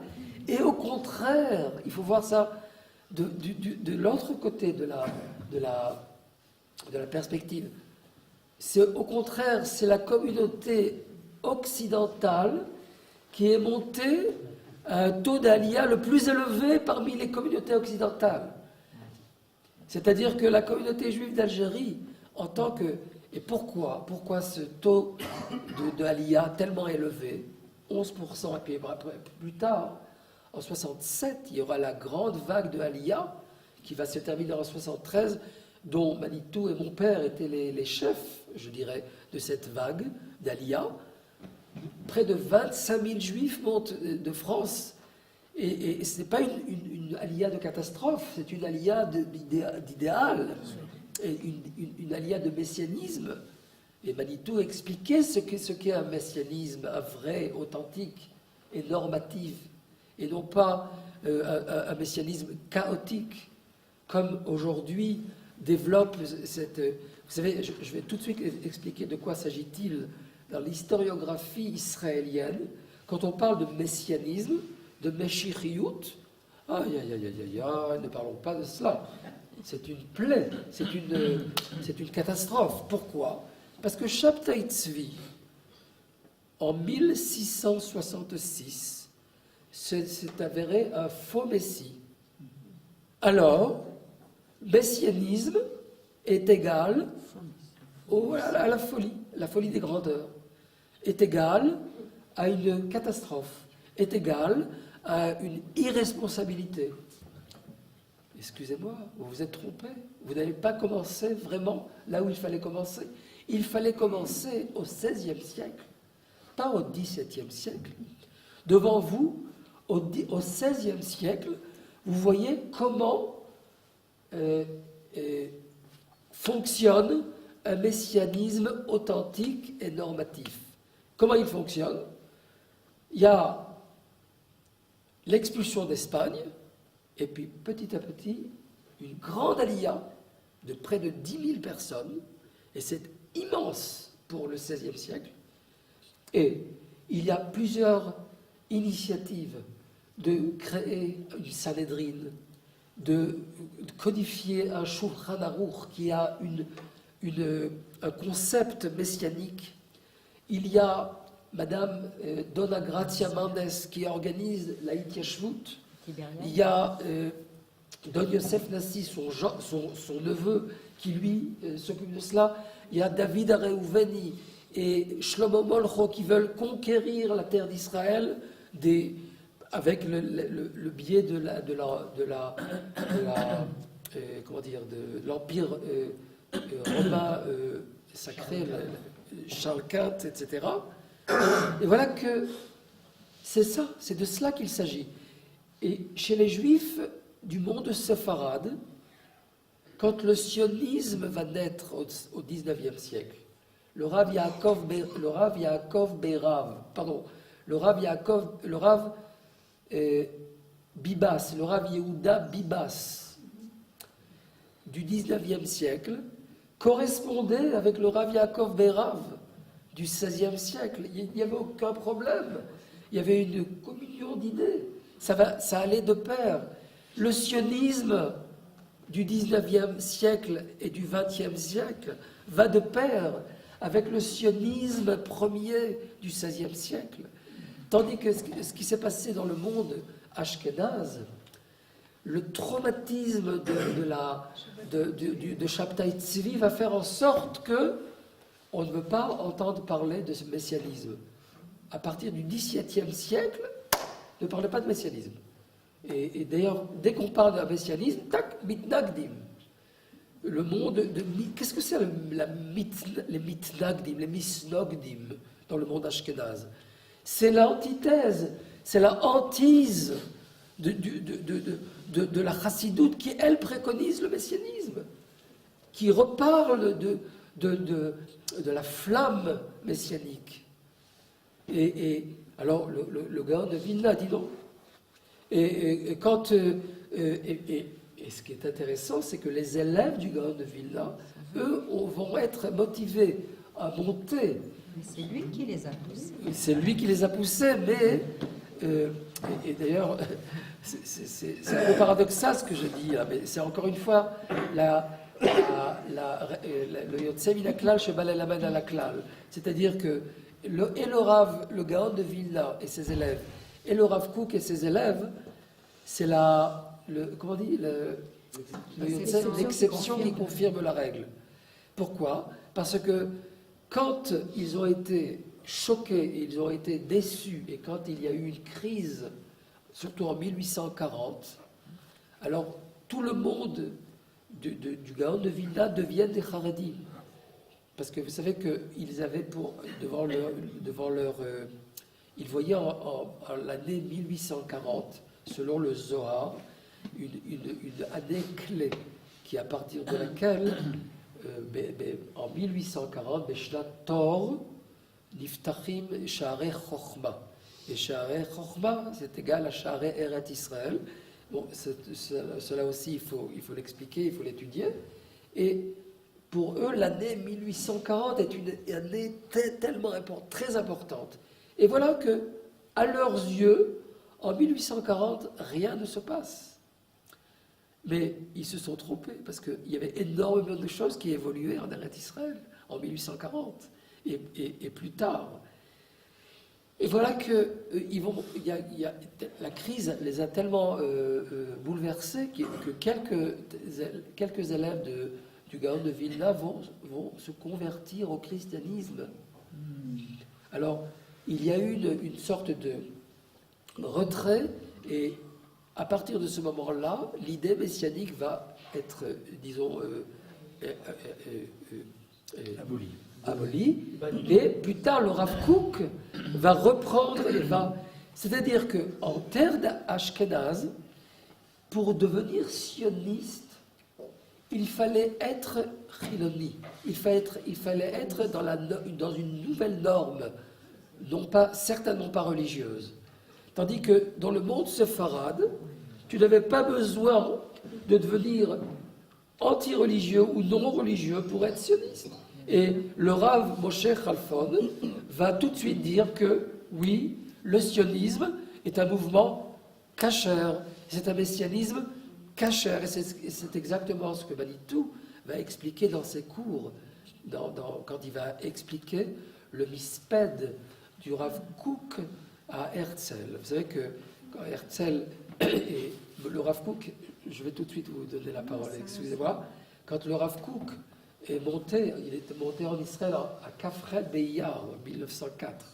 Et au contraire, il faut voir ça de l'autre côté de la perspective. Au contraire, c'est la communauté occidentale qui est montée à un taux d'Aliyah le plus élevé parmi les communautés occidentales. C'est-à-dire que la communauté juive d'Algérie, en tant que... Et pourquoi ce taux d'Aliyah tellement élevé, 11%, et puis plus tard, en 67, il y aura la grande vague de Aliyah qui va se terminer en 73, dont Manitou et mon père étaient les chefs, je dirais, de cette vague d'Aliyah. Près de 25 000 juifs montent de France. Et ce n'est pas une Aliyah de catastrophe, c'est une Aliyah d'idéal, et une Aliyah de messianisme. Et Manitou expliquait ce qu'est un messianisme, un vrai, authentique et normatif, et non pas un messianisme chaotique, comme aujourd'hui développe cette... Vous savez, je vais tout de suite expliquer de quoi s'agit-il dans l'historiographie israélienne. Quand on parle de messianisme, de Meshiriout, ne parlons pas de cela. C'est une plaie, c'est une catastrophe. Pourquoi? Parce que Shabtai Tzvi, en 1666, s'est avéré un faux messie. Alors, messianisme est égal à la folie des grandeurs, est égal à une catastrophe, est égal à une irresponsabilité. Excusez-moi, vous vous êtes trompé. Vous n'avez pas commencé vraiment là où il fallait commencer. Il fallait commencer au XVIe siècle, pas au XVIIe siècle. Devant vous, au XVIe siècle, vous voyez comment fonctionne un messianisme authentique et normatif. Comment il fonctionne? Il y a l'expulsion d'Espagne, et puis petit à petit, une grande aliyah de près de 10 000 personnes, et c'est immense pour le XVIe siècle. Et il y a plusieurs initiatives de créer une Sanhédrine, de codifier un Shulchan Aruch qui a un concept messianique. Il y a Madame Donna Gracia Mendes qui organise la Hitiyashvut. Il y a Don Yosef Nassi, son neveu, qui lui s'occupe de cela. Il y a David Areouveni et Shlomo Molcho qui veulent conquérir la terre d'Israël avec le biais de l'empire romain sacré, Charles Quint, etc. Et voilà que c'est ça, c'est de cela qu'il s'agit. Et chez les Juifs du monde séfarade, quand le sionisme va naître au XIXe siècle, le Rav Yaakov Bibas, le Rav Yehuda Bibas du XIXe siècle, correspondait avec le Rav Yaakov Berav du XVIe siècle. Il n'y avait aucun problème. Il y avait une communion d'idées. Ça allait de pair. Le sionisme du XIXe siècle et du XXe siècle va de pair avec le sionisme premier du XVIe siècle. Tandis que ce qui s'est passé dans le monde ashkénaze, le traumatisme de Shabtai Tzvi va faire en sorte que on ne veut pas entendre parler de ce messianisme. À partir du XVIIe siècle, ne parlez pas de messianisme. Et d'ailleurs, dès qu'on parle d'un messianisme, tac, mitnagdim. Le monde de... Qu'est-ce que c'est les mitnagdim, les misnogdim dans le monde ashkénaze? C'est l'antithèse, c'est la hantise de la chassidoute qui, elle, préconise le messianisme, qui reparle de la flamme messianique. Et alors, le Gaon de Vilna dit non. Et ce qui est intéressant, c'est que les élèves du Gaon de Vilna, eux, vont être motivés à monter. Mais c'est lui qui les a poussés. C'est lui qui les a poussés, mais... et d'ailleurs, c'est un peu paradoxal ce que je dis, là, mais c'est encore une fois le Yotzei min haklal sheba lelamed al haklal. C'est-à-dire que le Rav, le Gaon de Vilna et ses élèves, et le Rav Kook et ses élèves, c'est l'exception qui confirme la règle. Pourquoi? Parce que quand ils ont été choqués, ils ont été déçus, et quand il y a eu une crise, surtout en 1840, alors tout le monde du Gaon de Vilna devient des Haredim. Parce que vous savez qu'ils avaient devant leur ils voyaient en l'année 1840, selon le Zohar, une année clé, qui à partir de laquelle, en 1840, Beshnat Tor, Niftachim Sha'arei Chochma. Et Sha'arei Chochma, c'est égal à Sha'arei Eret Israël. Bon, cela aussi, il faut l'expliquer, il faut l'étudier. Et pour eux, l'année 1840 est une année tellement importante, très importante. Et voilà que, à leurs yeux, en 1840, rien ne se passe. Mais ils se sont trompés, parce qu'il y avait énormément de choses qui évoluaient en Eretz Israël en 1840 et plus tard. Et voilà que la crise les a tellement bouleversés que quelques élèves du Gaon de Vilna vont se convertir au christianisme. Alors, il y a eu une sorte de retrait, et à partir de ce moment-là, l'idée messianique va être, disons, abolie. Et plus tard, le Rav Kook va reprendre et va... C'est-à-dire qu'en terre d'Ashkenaz, pour devenir sioniste, il fallait être chiloni. Il fallait être dans une nouvelle norme, certainement pas religieuse. Tandis que dans le monde séfarade, tu n'avais pas besoin de devenir anti-religieux ou non-religieux pour être sioniste. Et le Rav Moshe Khalfon va tout de suite dire que, oui, le sionisme est un mouvement kasher, c'est un messianisme kasher. Et c'est exactement ce que Manitou va expliquer dans ses cours, quand il va expliquer le misped du Rav Kook à Herzl. Vous savez que quand Herzl et le Rav Kook, je vais tout de suite vous donner la parole, excusez-moi, quand le Rav Kook il était monté en Israël à Kafred Beiyar en 1904.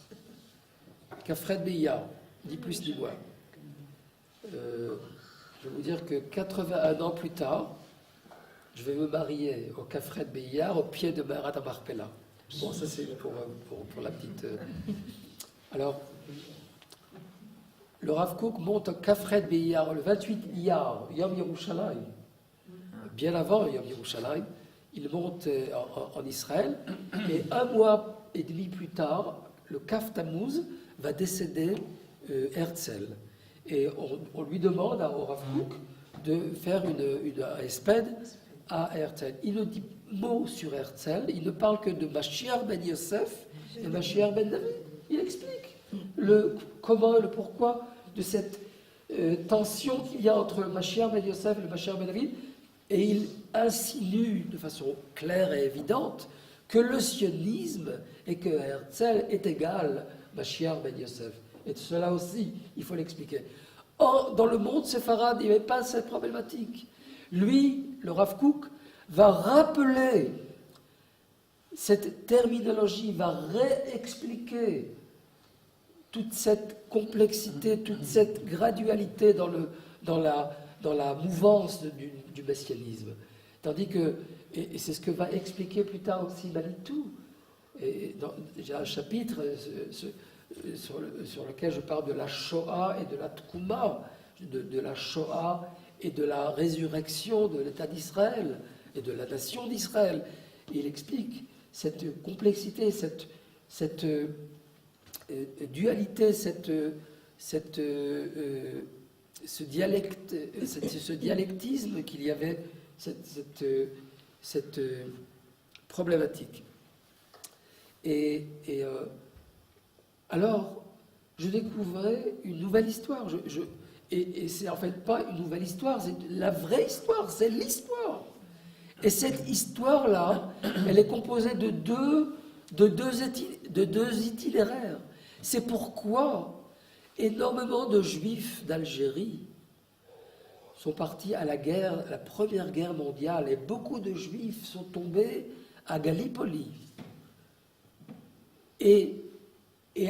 Kafred Beiyar, ni plus ni moins. Je vais vous dire que 81 ans plus tard, je vais me marier au Kafret Beiyar, au pied de Me'arat HaMachpelah. Bon, ça c'est pour la petite... Alors, le Rav Kook monte au Kafret Beiyar, le 28 Iyar, Yom Yerushalayim. Bien avant Yom Yerushalayim, il monte en Israël, et 1 mois et demi plus tard, le Kaf Tammuz va décéder Herzl. Et on lui demande au Rav Kook de faire un espède à Herzl. Il ne dit mot sur Herzl, il ne parle que de Mashiach ben Yosef et Mashiach ben David. Il explique le comment et le pourquoi de cette tension qu'il y a entre le Mashiach ben Yosef et le Mashiach ben David, et il insinue de façon claire et évidente que le sionisme et que Herzl est égal Mashiach ben Yosef. Et cela aussi, il faut l'expliquer. Or, dans le monde séfarade, il n'y avait pas cette problématique. Lui, le Rav Kook, va rappeler cette terminologie, va réexpliquer toute cette complexité, toute cette gradualité dans la mouvance du messianisme. Tandis que, et c'est ce que va expliquer plus tard aussi Manitou, j'ai un chapitre sur lequel je parle de la Shoah et de la Tkouma, de la Shoah et de la résurrection de l'État d'Israël et de la nation d'Israël. Et il explique cette complexité, cette dualité, ce dialectisme qu'il y avait, cette problématique. Alors, je découvrais une nouvelle histoire. Et c'est en fait pas une nouvelle histoire, c'est la vraie histoire, c'est l'histoire. Et cette histoire-là, elle est composée de deux itinéraires. C'est pourquoi énormément de Juifs d'Algérie sont partis à la guerre, la première guerre mondiale, et beaucoup de Juifs sont tombés à Gallipoli. Et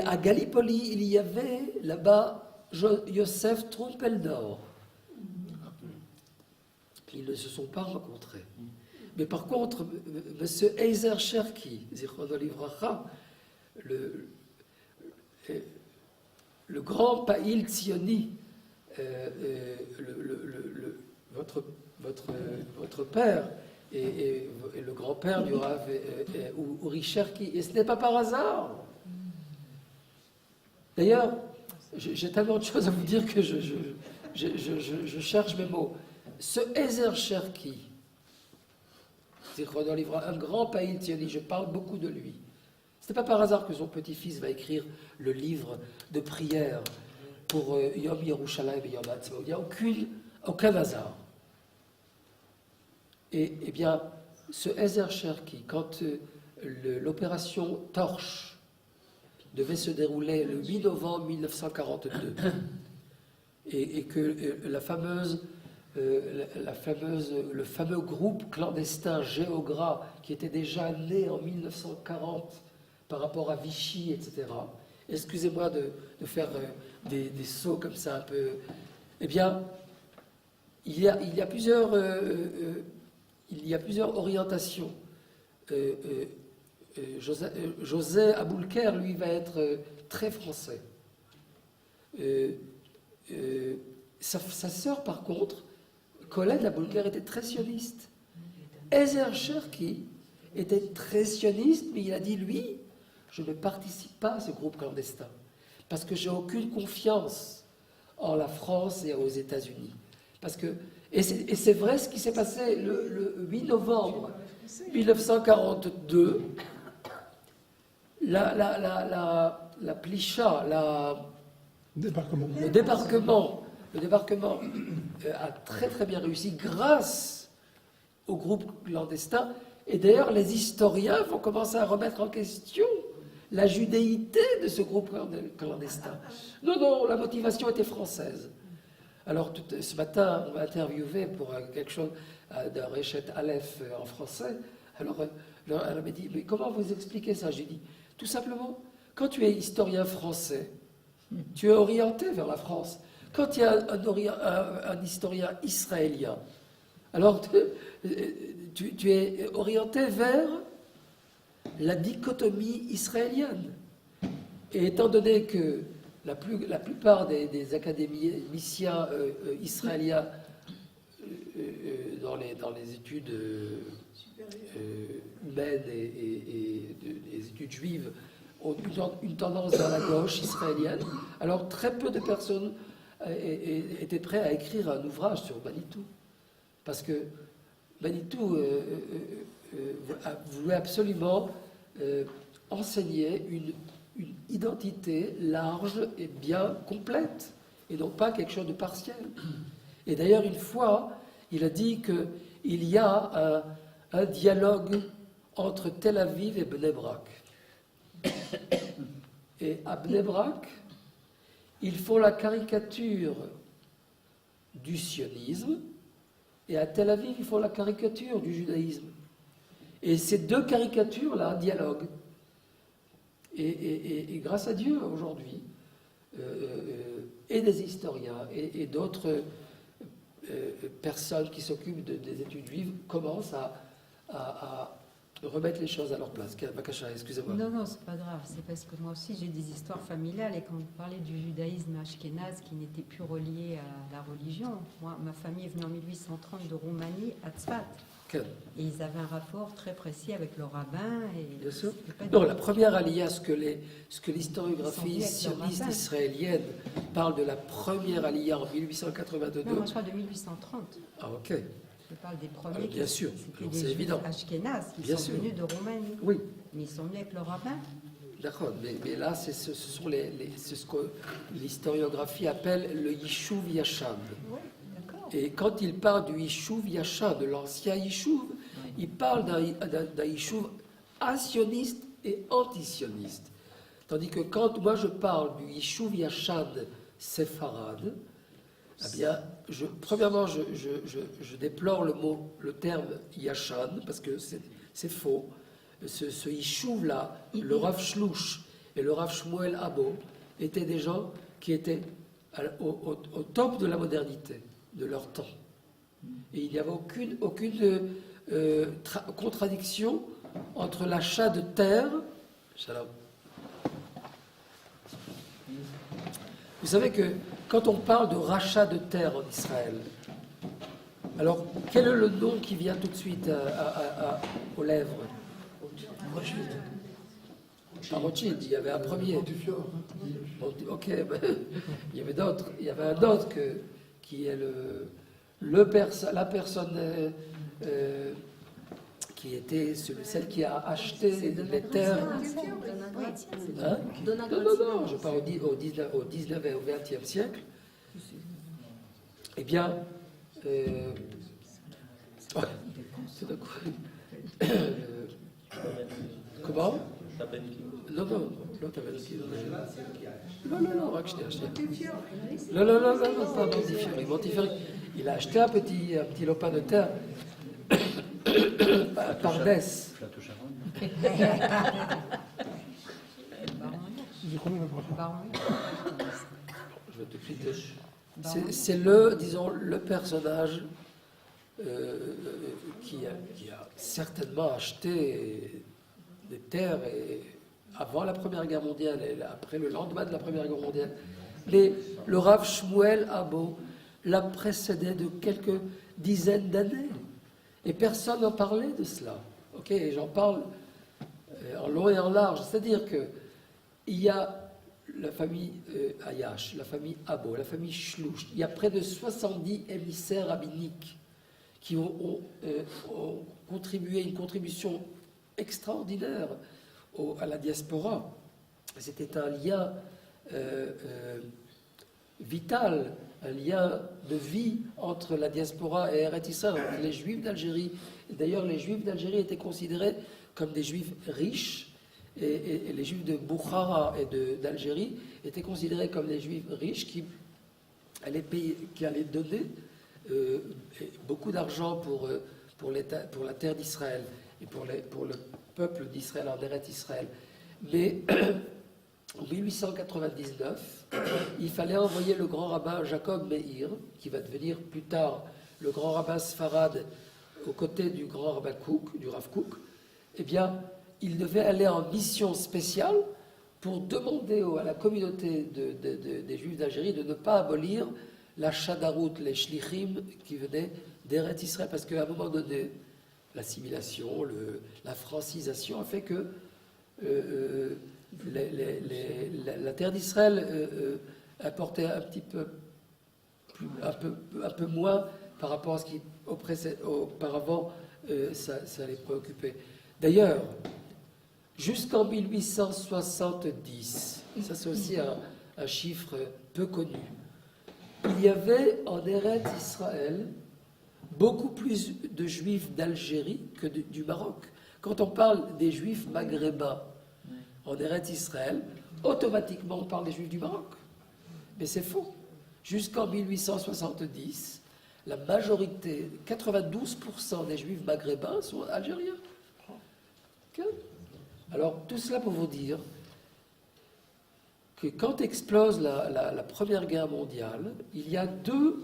à Gallipoli, il y avait là-bas Yosef Trompeldor. Ils ne se sont pas rencontrés. Mais par contre, M. Eizer Cherki, Zichrono Livracha, le grand Païl Tzioni, votre père et le grand-père du Rav Uri Cherki, et ce n'est pas par hasard. D'ailleurs, j'ai tellement de choses à vous dire que je cherche mes mots. Ce Eizer Cherki, un grand Païl Tzioni, je parle beaucoup de lui. Ce n'est pas par hasard que son petit-fils va écrire le livre de prière pour Yom Yerushalayim et Yom Ha'atzmaut. Il n'y a aucun hasard. Et bien, ce Eizer Cherki, quand l'opération Torche devait se dérouler le 8 novembre 1942, et que le fameux groupe clandestin Géogra, qui était déjà né en 1940 par rapport à Vichy, etc. Excusez-moi de faire des sauts comme ça un peu. Eh bien, il y a plusieurs orientations. José Aboulker, lui, va être très français. Sa sœur, par contre, Colette Aboulker, était très sioniste. Eizer Cherki était très sioniste, mais il a dit, lui, je ne participe pas à ce groupe clandestin, parce que j'ai aucune confiance en la France et aux États-Unis. Et c'est vrai ce qui s'est passé le 8 novembre 1942. La plicha, le débarquement a très très bien réussi grâce au groupe clandestin. Et d'ailleurs, les historiens vont commencer à remettre en question la judéité de ce groupe clandestin. Non, la motivation était française. Alors, ce matin, on m'a interviewé pour quelque chose de Réchet Aleph en français. Alors, elle m'a dit, mais comment vous expliquez ça? J'ai dit, tout simplement, quand tu es historien français, tu es orienté vers la France. Quand il y a un historien israélien, Alors, tu es orienté vers la dichotomie israélienne. Et étant donné que la plupart des académiciens israéliens dans les études humaines et les études juives ont une tendance vers la gauche israélienne, alors très peu de personnes étaient prêtes à écrire un ouvrage sur Manitou. Parce que Manitou voulait absolument enseigner une identité large et bien complète, et non pas quelque chose de partiel. Et d'ailleurs, une fois, il a dit qu'il y a un dialogue entre Tel Aviv et Bnei Brak. Et à Bnei Brak, ils font la caricature du sionisme, et à Tel Aviv, ils font la caricature du judaïsme. Et ces deux caricatures-là dialoguent. Et grâce à Dieu, aujourd'hui, et des historiens et d'autres personnes qui s'occupent des études juives commencent à remettre les choses à leur place. Bakasha, excusez-moi. Non, c'est pas grave. C'est parce que moi aussi, j'ai des histoires familiales. Et quand vous parlez du judaïsme ashkénaze qui n'était plus relié à la religion, moi, ma famille est venue en 1830 de Roumanie à Tzfat. Quel? Et ils avaient un rapport très précis avec le rabbin. Et Bien sûr. c'était pas Non, du- la première aliyah, ce que l'historiographie Ils sont venus avec sioniste leur rabbin. israélienne parle de la première aliyah en 1882. Non, moi je parle de 1830. Ah, ok. Je parle des premiers. Alors, bien sûr. C'était Alors, des c'est juifs évident. ashkénazes qui Bien sont sûr. venus de Roumanie. Oui, Mais ils sont venus avec le rabbin. d'accord. Mais là, ce sont c'est ce que l'historiographie appelle le Yishuv Yashan. Oui, d'accord. Et quand il parle du Yishuv Yashan, de l'ancien Yishuv, il parle d'un Yishuv assioniste et antisioniste. Tandis que quand moi je parle du Yishuv Yashan séfarade, eh bien, premièrement, je déplore le terme Yashan, parce que c'est faux. Ce Yishuv-là, le Rav Shlouch et le Rav Shmuel Abo étaient des gens qui étaient au top de la modernité, de leur temps. Et il n'y avait aucune contradiction entre l'achat de terre. Shalom. Vous savez que quand on parle de rachat de terre en Israël, alors quel est le nom qui vient tout de suite aux lèvres? Pas Rothschild, il y avait un premier. Ok, ben, il y avait d'autres. Il y avait un autre qui est la personne qui était celle qui a acheté les terres. Hein? Non, je parle au 19 et au 20e siècle. Eh bien, c'est de quoi comment? Non, רק שנייה. לא, pas Montefiore. Montefiore, il a acheté un petit lopin de terre par Dess. Je vais tout de suite. C'est le personnage qui a certainement acheté des terres avant la Première Guerre mondiale et après le lendemain de la Première Guerre mondiale. Le Rav Shmuel Abo l'a précédé de quelques dizaines d'années. Et personne n'en parlait de cela. Ok, et j'en parle en long et en large. C'est-à-dire qu'il y a la famille Ayash, la famille Abo, la famille Shlouch. Il y a près de 70 émissaires rabbiniques qui ont contribué une contribution extraordinaire à la diaspora. C'était un lien vital, un lien de vie entre la diaspora et Eretz Israël, entre les Juifs d'Algérie. D'ailleurs, les Juifs d'Algérie étaient considérés comme des Juifs riches, et les Juifs de Boukhara et d'Algérie étaient considérés comme des Juifs riches qui allaient donner beaucoup d'argent pour la terre d'Israël et pour le peuple d'Israël en Eretz Israël. Mais en 1899, il fallait envoyer le grand rabbin Jacob Meir, qui va devenir plus tard le grand rabbin Sfarad aux côtés du grand rabbin Kook, du Rav Kook, eh bien, il devait aller en mission spéciale pour demander à la communauté des Juifs d'Algérie de ne pas abolir la Shadarout, les Shlichim qui venaient d'Eretz Israël, parce qu'à un moment donné, l'assimilation, la francisation a fait que la terre d'Israël apportait un petit peu, un peu moins par rapport à ce qui auparavant ça les préoccupait. D'ailleurs, jusqu'en 1870, ça c'est aussi un chiffre peu connu, il y avait en Eretz Israël beaucoup plus de juifs d'Algérie que du Maroc. Quand on parle des juifs maghrébins en Eretz Israël, automatiquement on parle des juifs du Maroc. Mais c'est faux. Jusqu'en 1870, la majorité, 92% des juifs maghrébins sont algériens. Okay. Alors, tout cela pour vous dire que quand explose la Première Guerre mondiale, il y a deux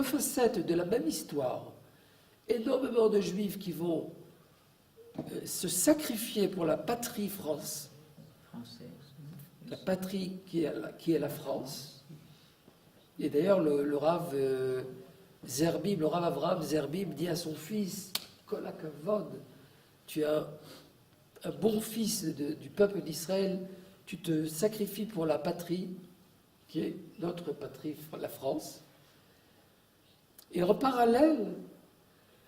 facettes de la même histoire. Énormément de juifs qui vont se sacrifier pour la patrie France, la patrie qui est la France. Et d'ailleurs, le Rav Zerbib, le Rav Avraham Zerbib dit à son fils, Kol hakavod, tu es un bon fils du peuple d'Israël, tu te sacrifies pour la patrie, qui est notre patrie, la France. Et en parallèle,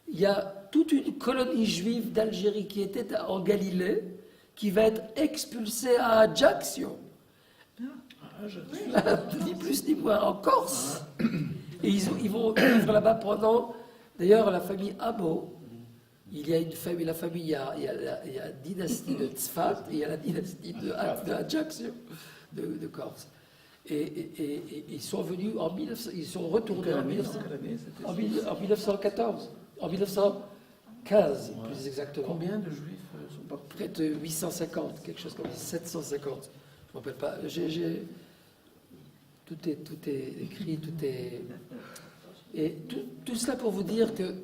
il y a toute une colonie juive d'Algérie qui était en Galilée, qui va être expulsée à Ajaccio. Ni plus ni moins, en Corse. Et ils vont vivre là-bas pendant... D'ailleurs, la famille Amo, il y a une famille, il y a la dynastie de Tzfat et il y a la dynastie de Ajaccio, de Corse. Et ils sont venus ils sont retournés en 1914, en 1915 plus exactement. Combien de juifs sont partis? Près de 850, quelque chose comme 750. Je ne me rappelle pas. Tout est écrit, tout est... Et tout cela pour vous dire que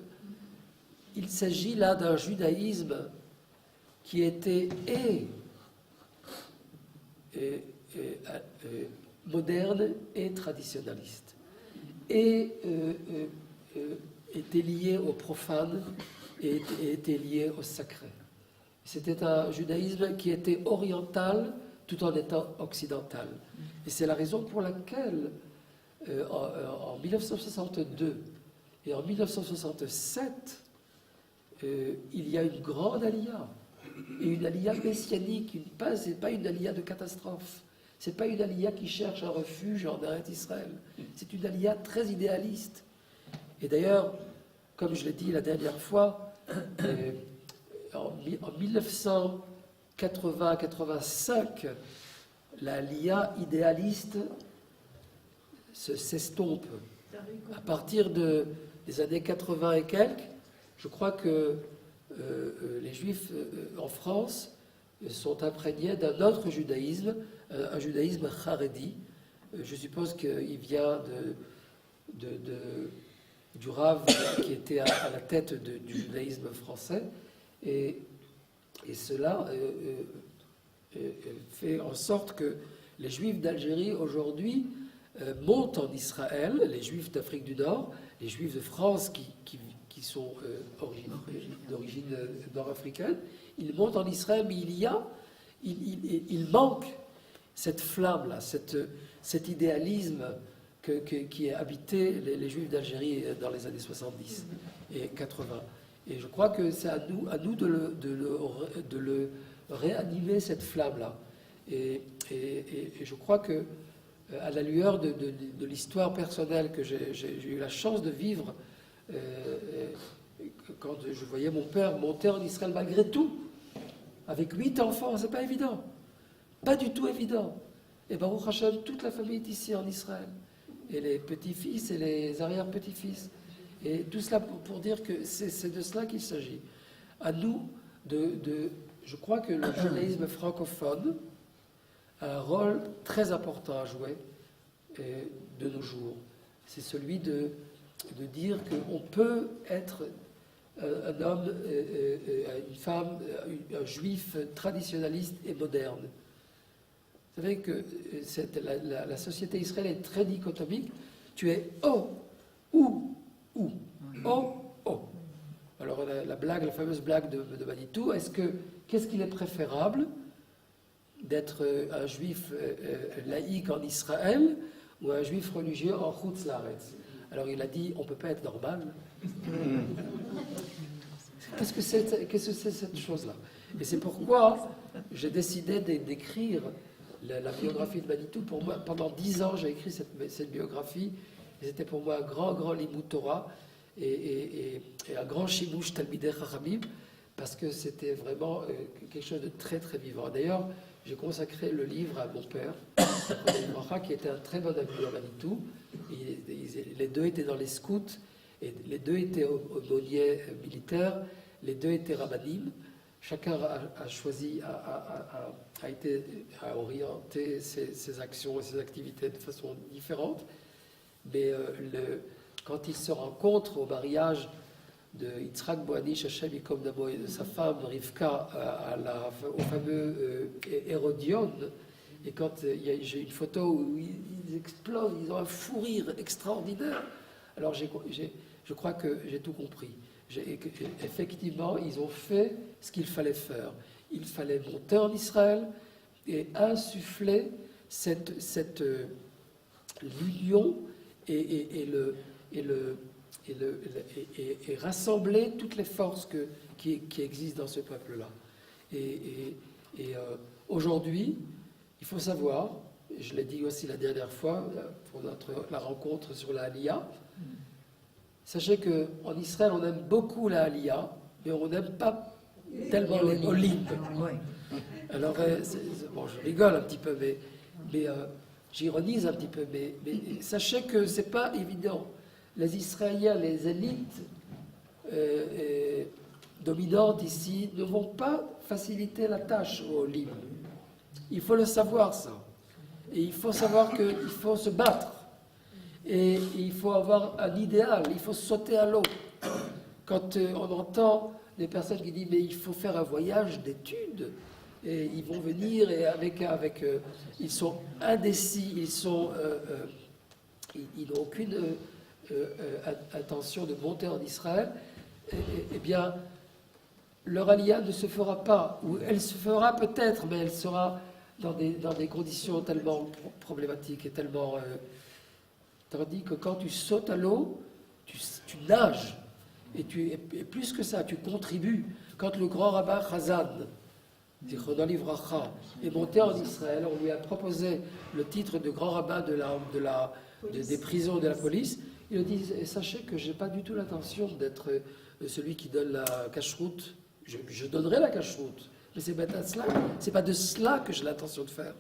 il s'agit là d'un judaïsme qui était moderne et traditionnaliste, et était lié au profane et était lié au sacré. C'était un judaïsme qui était oriental tout en étant occidental. Et c'est la raison pour laquelle en 1962 et en 1967, il y a une grande aliyah, et une aliyah messianique, ce n'est pas une aliyah de catastrophe, ce n'est pas une aliyah qui cherche un refuge en Eretz Israël, c'est une aliyah très idéaliste. Et d'ailleurs, comme je l'ai dit la dernière fois, en 1980-85, la aliyah idéaliste s'estompe. À partir des années 80 et quelques, je crois que les Juifs en France sont imprégnés d'un autre judaïsme, un judaïsme haredi. Je suppose qu'il vient du Rav qui était à la tête du judaïsme français. Et cela fait en sorte que les Juifs d'Algérie aujourd'hui montent en Israël, les Juifs d'Afrique du Nord, les Juifs de France qui sont d'origine nord-africaine, ils montent en Israël, mais il manque cette flamme-là, cet idéalisme qui a habité les Juifs d'Algérie dans les années 70 et 80. Et je crois que c'est à nous de le réanimer, cette flamme-là. Et je crois que, à la lueur de l'histoire personnelle que j'ai eu la chance de vivre, quand je voyais mon père monter en Israël malgré tout, avec 8 enfants, c'est pas évident. Pas du tout évident. Et Baruch Hashem, toute la famille est ici en Israël. Et les petits-fils et les arrière-petits-fils. Et tout cela pour dire que c'est de cela qu'il s'agit. À nous je crois que le judaïsme francophone a un rôle très important à jouer de nos jours. C'est celui de de dire qu'on peut être un homme, une femme, un juif traditionnaliste et moderne. Vous savez que la société israélienne est très dichotomique. Tu es o ou. O. Alors la fameuse blague de Manitou, qu'est-ce qu'il est préférable d'être un juif laïque en Israël ou un juif religieux en Chutz Laaretz? Alors il a dit, on ne peut pas être normal. Qu'est-ce que c'est cette chose-là? Et c'est pourquoi j'ai décidé d'écrire la biographie de Manitou. Pour moi, pendant 10 ans, j'ai écrit cette biographie. Et c'était pour moi un grand Limud Torah et un grand Shibush Talmidei Chachamim, parce que c'était vraiment quelque chose de très très vivant. D'ailleurs, j'ai consacré le livre à mon père, qui était un très bon ami à Manitou. Les deux étaient dans les scouts, et les deux étaient aumôniers militaires, les deux étaient rabbinim. Chacun a choisi, a orienté ses actions et ses activités de façon différente. Mais quand ils se rencontrent au mariage de Yitzhak Boanish, Hashem Yikom Damo, et de sa femme Rivka au fameux Hérodion, et quand j'ai une photo où ils explosent, ils ont un fou rire extraordinaire, alors je crois que j'ai tout compris. Effectivement, ils ont fait ce qu'il fallait faire. Il fallait monter en Israël et insuffler l'union et rassembler toutes les forces qui existent dans ce peuple-là. Aujourd'hui, il faut savoir, je l'ai dit aussi la dernière fois pour la rencontre sur la Aliyah, sachez qu'en Israël, on aime beaucoup la Aliyah, mais on n'aime pas tellement les Olim. Alors, bon, je rigole un petit peu, mais j'ironise un petit peu, mais sachez que ce n'est pas évident. Les Israéliens, les élites dominantes ici ne vont pas faciliter la tâche aux Olim. Il faut le savoir, ça. Et il faut savoir qu'il faut se battre. Et il faut avoir un idéal, il faut sauter à l'eau. Quand on entend des personnes qui disent mais il faut faire un voyage d'études, et ils vont venir et ils sont indécis, ils n'ont aucune intention de monter en Israël, eh bien leur aliyah ne se fera pas, ou elle se fera peut-être, mais elle sera dans des conditions tellement problématiques et tellement... Tandis que quand tu sautes à l'eau, tu nages. Et plus que ça, tu contribues. Quand le grand rabbin Chazan, est monté en Israël, on lui a proposé le titre de grand rabbin des prisons de la police. Il a dit, sachez que je n'ai pas du tout l'intention d'être celui qui donne la cacheroute. Je donnerai la cacheroute. Mais c'est pas de cela que j'ai l'intention de faire.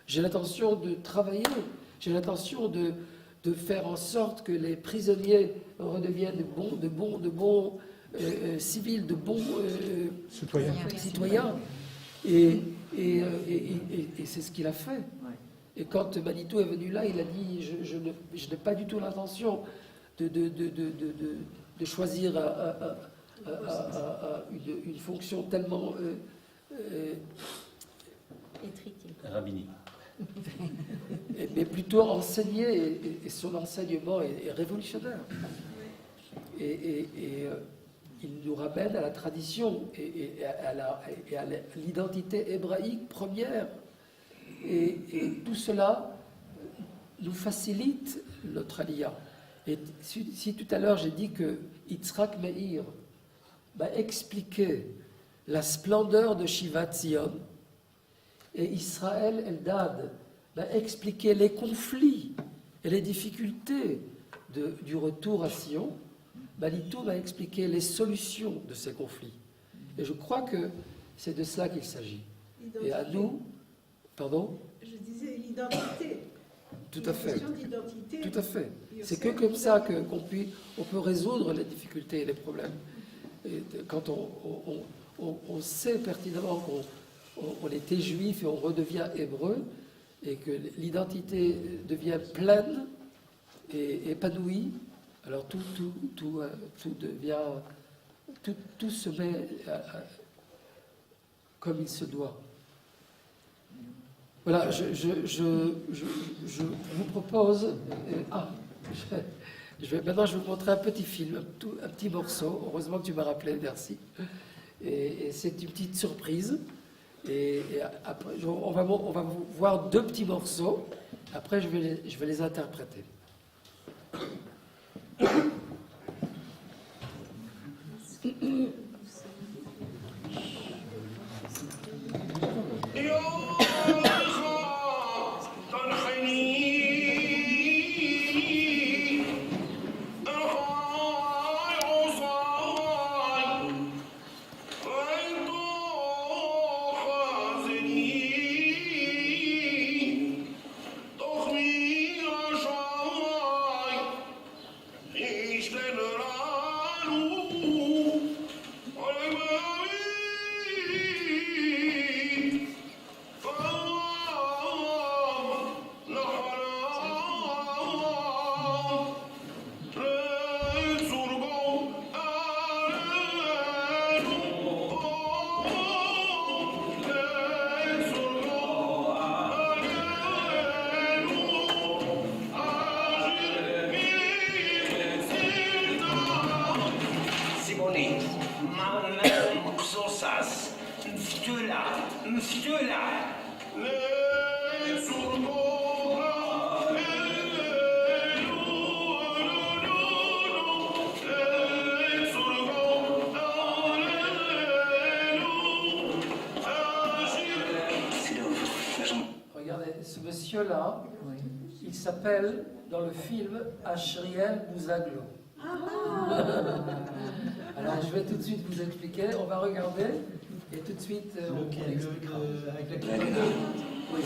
J'ai l'intention de travailler. J'ai l'intention de faire en sorte que les prisonniers redeviennent de bons civils, de bons citoyens. Et c'est ce qu'il a fait. Et quand Manitou est venu là, il a dit je n'ai pas du tout l'intention de choisir une fonction tellement rabbinique. Mais plutôt enseigner, et son enseignement est révolutionnaire. Et il nous ramène à la tradition et à l'identité hébraïque première. Et tout cela nous facilite notre aliyah. Et si tout à l'heure j'ai dit que Yitzhak Meir m'a expliqué la splendeur de Shivat Zion, et Israël Eldad m'a expliqué les conflits et les difficultés du retour à Sion, Manitou m'a expliqué les solutions de ces conflits. Et je crois que c'est de cela qu'il s'agit. Et à nous, pardon ? Je disais l'identité. Tout à fait. D'identité. Tout à fait. C'est que comme ça qu'on peut résoudre les difficultés et les problèmes. Et quand on sait pertinemment qu'on était juif et on redevient hébreu, et que l'identité devient pleine et épanouie, Alors tout devient, tout se met comme il se doit. Voilà, je vous propose. Maintenant, je vais vous montrer un petit film, un petit morceau. Heureusement que tu m'as rappelé, merci. Et c'est une petite surprise. Et après, on va voir deux petits morceaux. Après, je vais les interpréter. Regardez, ce monsieur-là, il s'appelle dans le film Ashriel Bouzaglo. Alors je vais tout de suite vous expliquer, on va regarder et tout de suite on expliquera. Avec la Oui.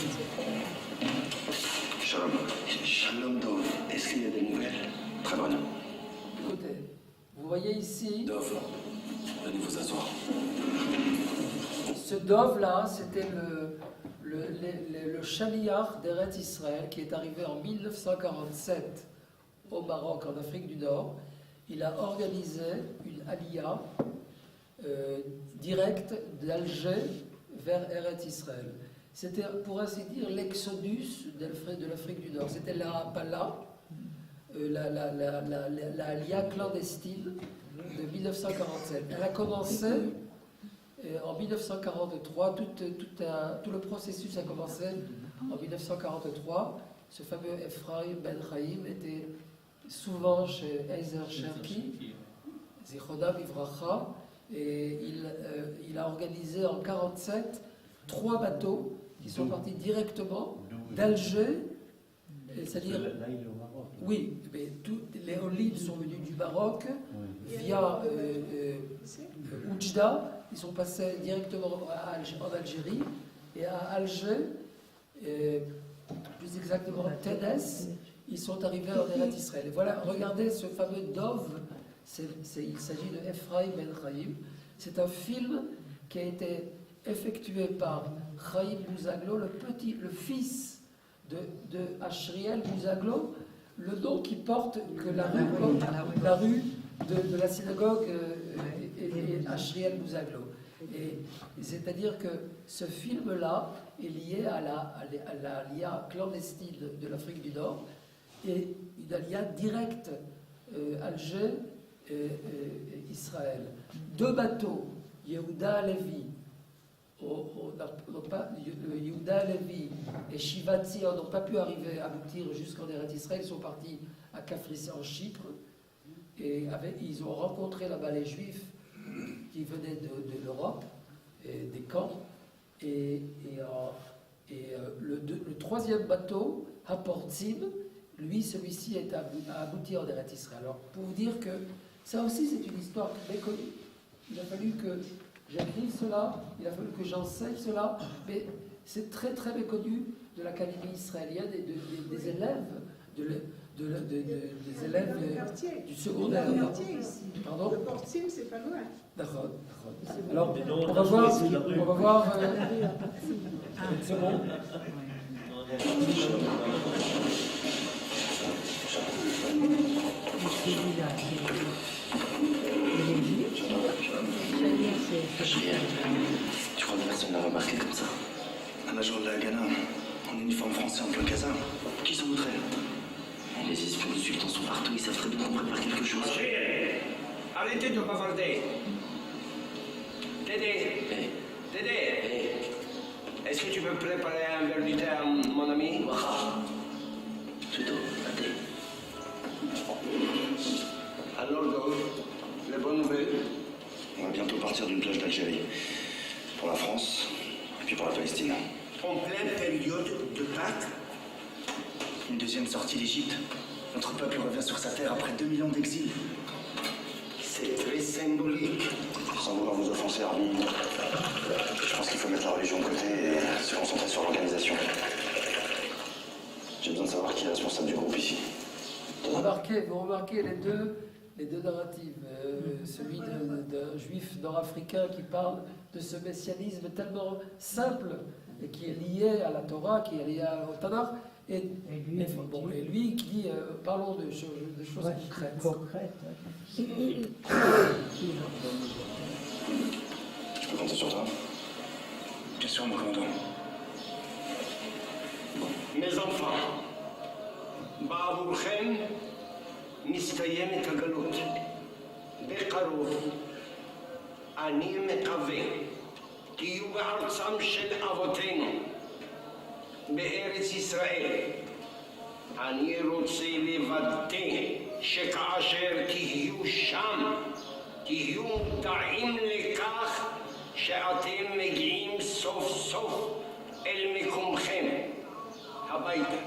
Shalom. Shalom Dov. Est-ce qu'il y a des nouvelles? Très bonne. Écoutez, vous voyez ici, Dov, venez vous asseoir. ce Dov-là, c'était le chaliar d'Eretz Israël qui est arrivé en 1947 au Maroc, en Afrique du Nord. Il a organisé une aliyah directe d'Alger vers Eretz Israël. C'était, pour ainsi dire, l'exodus de l'Afrique du Nord. C'était la Hapala, la aliyah clandestine de 1947. Elle a commencé en 1943, tout le processus a commencé en 1943. Ce fameux Ephraim Ben Chaim était souvent chez Eizer Cherki, Zichronav Ivracha, et il a organisé en 1947 3 bateaux qui sont partis directement d'Alger, c'est-à-dire, oui, mais les olives sont venus du Maroc via Oujda. Ils sont passés directement en Algérie et à Alger, plus exactement Ténès, ils sont arrivés en Eretz Israël. Et voilà, regardez ce fameux Dov, il s'agit de Ephraim Ben Chaim. C'est un film qui a été effectué par Chaim Bouzaglo, le fils de Ashriel Bouzaglo, le nom qui porte que la rue de la synagogue est Ashriel Bouzaglo. Et c'est-à-dire que ce film-là est lié à la lia clandestine de l'Afrique du Nord et une alia directe Alger-Israël. 2 bateaux, Yehuda Alevi, Yehuda Alevi et Shivatzi n'ont pas pu aboutir jusqu'en Eretz Israël. Ils sont partis à Kafrissé en Chypre et ils ont rencontré là-bas les Juifs qui venaient de l'Europe et des camps. Et le 3e bateau, Haportzim, celui-ci a abouti en Eretz Israël. Alors, pour vous dire que ça aussi, c'est une histoire méconnue. Il a fallu que j'écrive cela, il a fallu que j'enseigne cela, mais c'est très très méconnu de l'Académie israélienne et des élèves, des élèves du secondaire. Il y a un quartier ici. Pardon? Le Portim, c'est pas loin. D'accord. Alors, on va voir. Une seconde. celui-là, il est juif. Tu crois que personne n'a remarqué comme ça? Un agent de la Haganah, en uniforme français en plein casar. Qui sont outrés? Les espions du sultan sont partout, ils savent très bien qu'on prépare quelque chose. Arrêtez de bavarder. Dédé, Hé, Dédé, hé, est-ce que tu peux préparer un verre du thé à mon ami? Waha. Plutôt, un thé. Alors, donc, les bonnes nouvelles? On va bientôt partir d'une plage d'Algérie. Pour la France, et puis pour la Palestine. En pleine période de Pâques? Une deuxième sortie d'Égypte. Notre peuple revient sur sa terre après 2 millions d'exil. C'est très symbolique. Sans vouloir vous offenser, Armin, je pense qu'il faut mettre la religion de côté et se concentrer sur l'organisation. J'ai besoin de savoir qui est responsable du groupe ici. Vous remarquez les deux narratifs. Celui d'un juif nord-africain qui parle de ce messianisme tellement simple et qui est lié à la Torah, qui est lié au Tanakh, et lui qui dit parlons de choses Ouais, concrètes. concrète. Je peux compter sur toi? Bien sûr, mon commandant. Mes enfants, בעבורכם מסתיימת הגלות. בקרוב אני מקווה תהיו בארצם של אבותינו, בארץ ישראל. אני רוצה לוודא שכאשר תהיו שם, תהיו מודעים לכך שאתם מגיעים סוף סוף אל מקומכם, הביתה.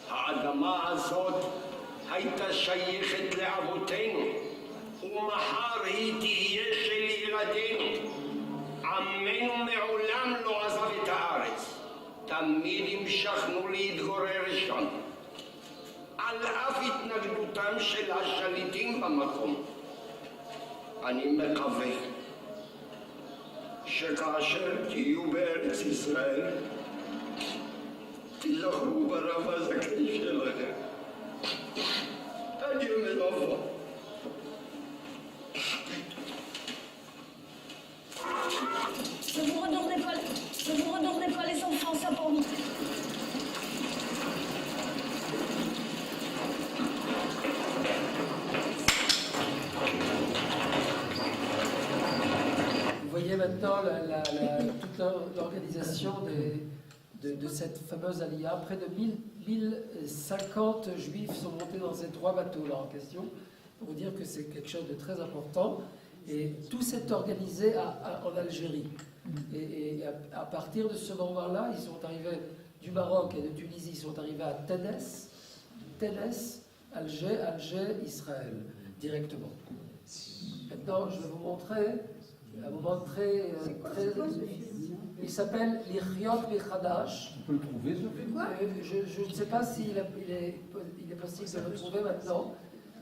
האדמה הזאת הייתה שייכת לאבותינו, ומחר היא תהיה של ילדינו. עמנו מעולם לא עזב את הארץ. תמיד המשכנו להתגורר שם. על אף התנגדותם של השליטים במקום. אני מקווה שכאשר תהיו בארץ ישראל, תילחמו ברב הזקן שלכם. adieu mes enfants. Ne vous redormez pas les enfants, ça pour nous. Vous voyez maintenant toute l'organisation de cette fameuse Aliyah. Près de 1050 juifs sont montés dans ces 3 bateaux là en question, pour vous dire que c'est quelque chose de très important. Et tout s'est organisé en Algérie. Et à partir de ce moment-là, ils sont arrivés du Maroc et de Tunisie, ils sont arrivés à Ténès, Alger, Israël, directement. Maintenant, je vais vous montrer un moment très... il s'appelle l'Ichiot Bechadash. On peut le trouver, ce film? Je ne sais pas s'il est possible de le trouver maintenant,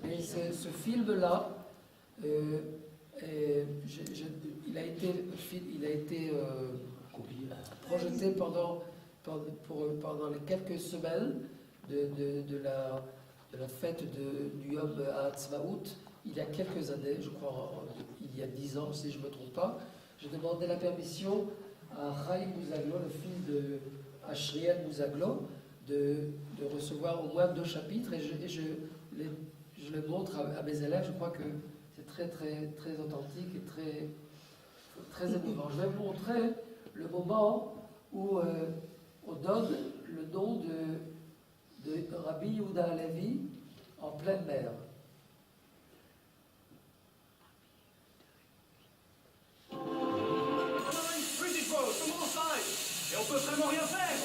mais ce film-là, il a été projeté pendant les quelques semaines de la fête du Yom HaAtzmaut, il y a quelques années, je crois, il y a 10 ans, si je ne me trompe pas. J'ai demandé la permission à Chaim Bouzaglo, le fils de Ashriel Bouzaglo, de recevoir au moins 2 chapitres, et je les montre à mes élèves. Je crois que c'est très, très, très authentique et très, très émouvant. Je vais vous montrer le moment où on donne le nom de Rabbi Yehuda Halevi en pleine mer. Et on peut vraiment rien faire.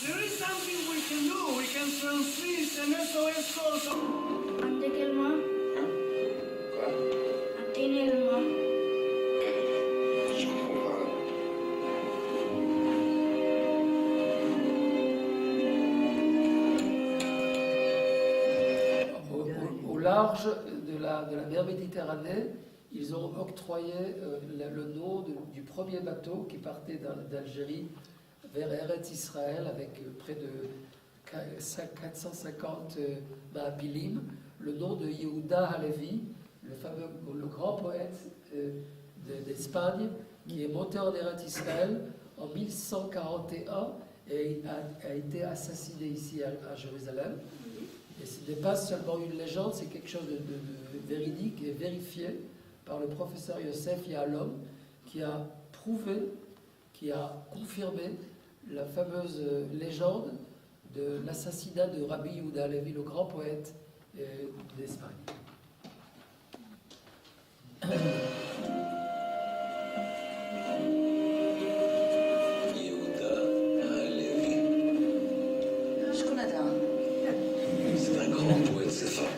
There is something we can do. We can transmit an SOS call. Intégralement. Quoi? Intégralement. Je comprends pas. Au large de la mer Méditerranée, ils ont octroyé le nom du premier bateau qui partait d'Algérie vers Eretz Israël avec près de 450 Ma'apilim le nom de Yehuda Halevi, le grand poète d'Espagne, qui est monté en Eretz Israël en 1141 et a été assassiné ici à Jérusalem. Et ce n'est pas seulement une légende, c'est quelque chose de véridique et vérifié par le professeur Yosef Yahalom, qui a prouvé, qui a confirmé la fameuse légende de l'assassinat de Rabbi Yehuda Halevi, le grand poète d'Espagne. Yehuda Halevi. Je connais un. C'est un grand poète séfa.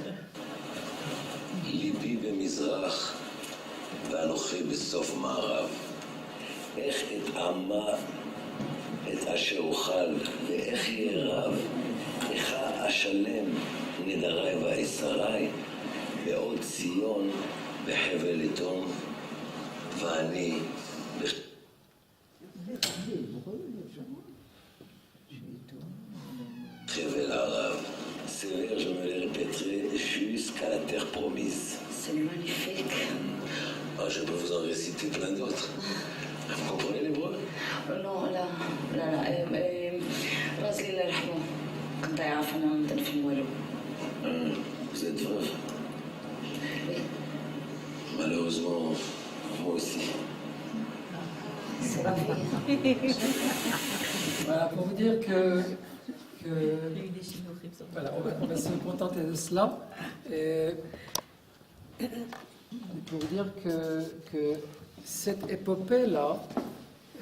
ליבי במזרח ואנוכי בסוף מערב. איך אטעמה את אשר אוכל ואיך יהיה רב. איך אשלם נדרי ואיסרי בעוד ציון בחבל עיתון ואני בחבל ערב. Ces vers, je me les répéterai jusqu'à la terre promise. C'est magnifique. Ah, je peux vous en réciter plein d'autres. Vous comprenez l'hébreu? Non, là. راسي الله يرحمه كنت يعرف أنا مدن في المولو. Vous êtes veuve? Oui, Malheureusement, moi aussi. c'est ma fille. Voilà, pour vous dire que Il y a eu des Chinois sur voilà, on va se contenter de cela. Et pour vous dire que cette épopée-là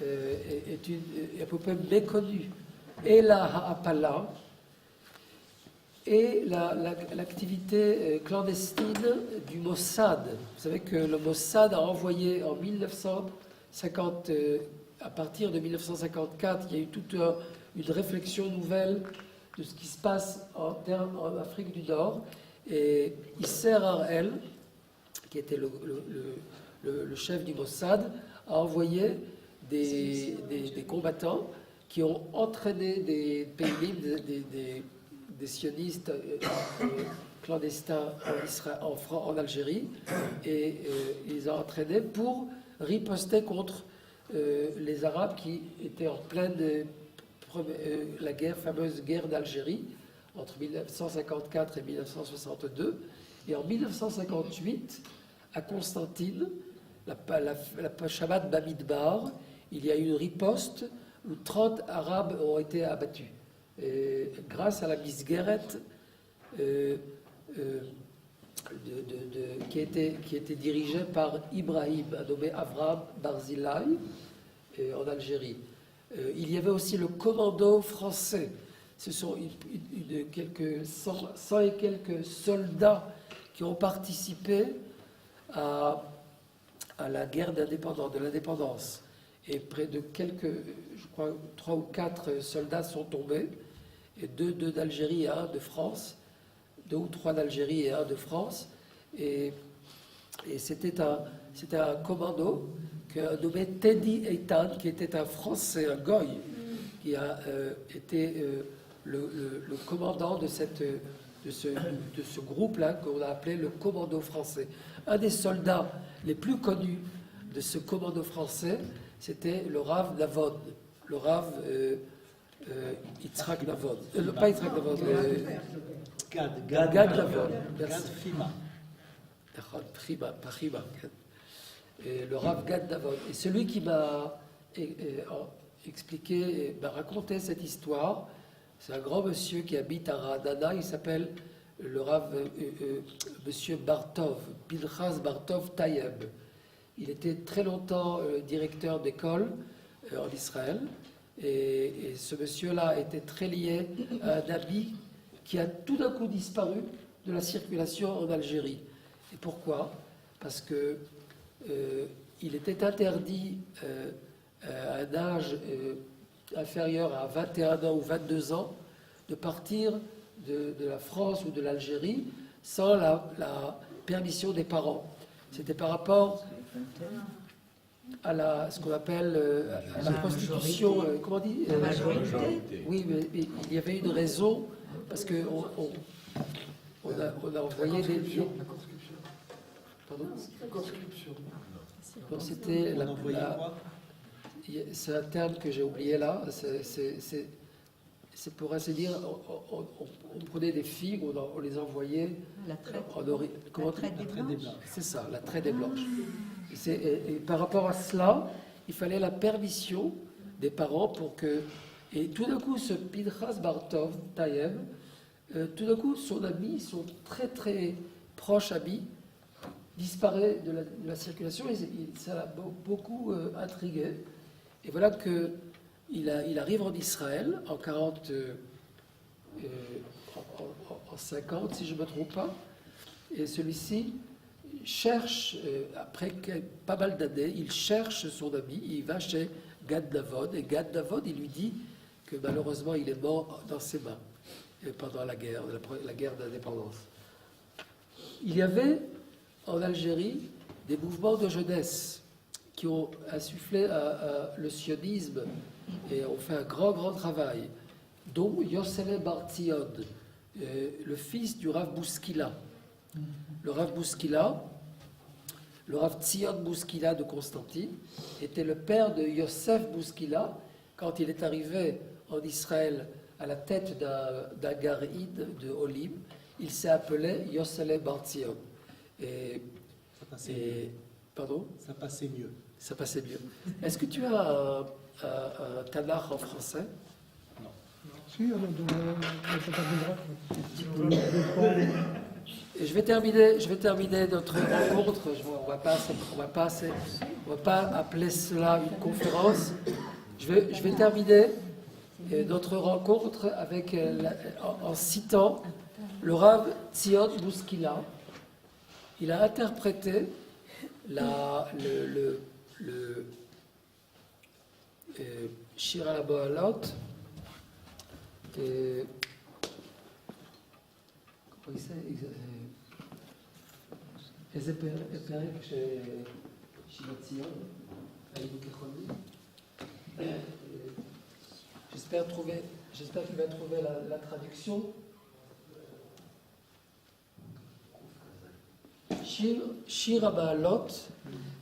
est une épopée méconnue. Et la Ha'apala, et l'activité clandestine du Mossad. Vous savez que le Mossad a envoyé en 1950, à partir de 1954, il y a eu toute une réflexion nouvelle de ce qui se passe en Afrique du Nord. Et Isser Harel, qui était le chef du Mossad, a envoyé des combattants qui ont entraîné des pays libres, des sionistes clandestins en Algérie, et ils les ont entraînés pour riposter contre les Arabes qui étaient en pleine la fameuse guerre d'Algérie entre 1954 et 1962. Et en 1958, à Constantine, la Shabbat Bamidbar, il y a eu une riposte où 30 Arabes ont été abattus. Et grâce à la Misgeret qui était dirigée par Ibrahim, nommé Avraham Barzilai, en Algérie. Il y avait aussi le commando français. Ce sont quelques 100 et quelques soldats qui ont participé à la guerre de l'indépendance. Et près de je crois, 3 ou 4 soldats sont tombés, et 2 d'Algérie et 1 de France, 2 ou 3 d'Algérie et 1 de France. Et c'était un commando nommé Teddy Eitan, qui était un Français, un goy, qui a été le commandant de ce groupe-là, qu'on a appelé le commando français. Un des soldats les plus connus de ce commando français, c'était le Rav Navon, le Rav Yitzhak Navon. Pas Yitzhak Navon, Gad Navon. Merci. Prima. Le Rav Gad Navon. Et celui qui m'a expliqué, m'a raconté cette histoire, c'est un grand monsieur qui habite à Radana, il s'appelle le Rav monsieur Bartov, Pinchas Bartov Tayeb. Il était très longtemps directeur d'école en Israël, et ce monsieur-là était très lié à un ami qui a tout d'un coup disparu de la circulation en Algérie. Et pourquoi? Parce que il était interdit à un âge inférieur à 21 ans ou 22 ans de partir de la France ou de l'Algérie sans la permission des parents. C'était par rapport à ce qu'on appelle la prostitution, comment on dit? La majorité. Oui, mais il y avait une raison, parce que on a envoyé des... La conscription. Pardon? La conscription. Non, c'était On envoyait quoi? c'est un terme que j'ai oublié là. C'est pour ainsi dire, on prenait des filles, on les envoyait La traite. comment- La traite des Blanches. C'est ça, la traite des blanches. Et par rapport à cela, il fallait la permission des parents pour que... Et tout d'un coup, ce Pinchas Bartov Taïeb, tout d'un coup, son ami, son très très proche ami, disparaît de la circulation et ça l'a beaucoup intrigué. Et voilà que il arrive en Israël en 40, en 50, si je ne me trompe pas. Et celui-ci cherche, après pas mal d'années, il cherche son ami, il va chez Gad Davod, et Gad Davod, il lui dit que malheureusement, il est mort dans ses mains pendant la guerre d'indépendance. Il y avait en Algérie des mouvements de jeunesse qui ont insufflé le sionisme et ont fait un grand travail, dont Yossele Bar Tzion, le fils du Rav Bouskila. Le Rav Bouskila, le Rav Tzion Bouskila de Constantine, était le père de Yosef Bouskila quand il est arrivé en Israël à la tête d'un garide de Olim. Il s'est appelé Yossele Bar Tzion. Ça passait mieux. Pardon? Ça passait mieux. Ça passait mieux. Est-ce que tu as un Tanakh en français? Si, on a de Et je vais terminer notre rencontre. On va pas appeler cela une conférence. Je vais terminer notre rencontre avec, en citant le Rav Tzion Bouskila. Il a interprété le Shir al Boalot. Comment il s'est איזה פרק ששיבת ציון, היינו כחולים. J'espère qu'il va trouver la traduction. Shir HaBaalot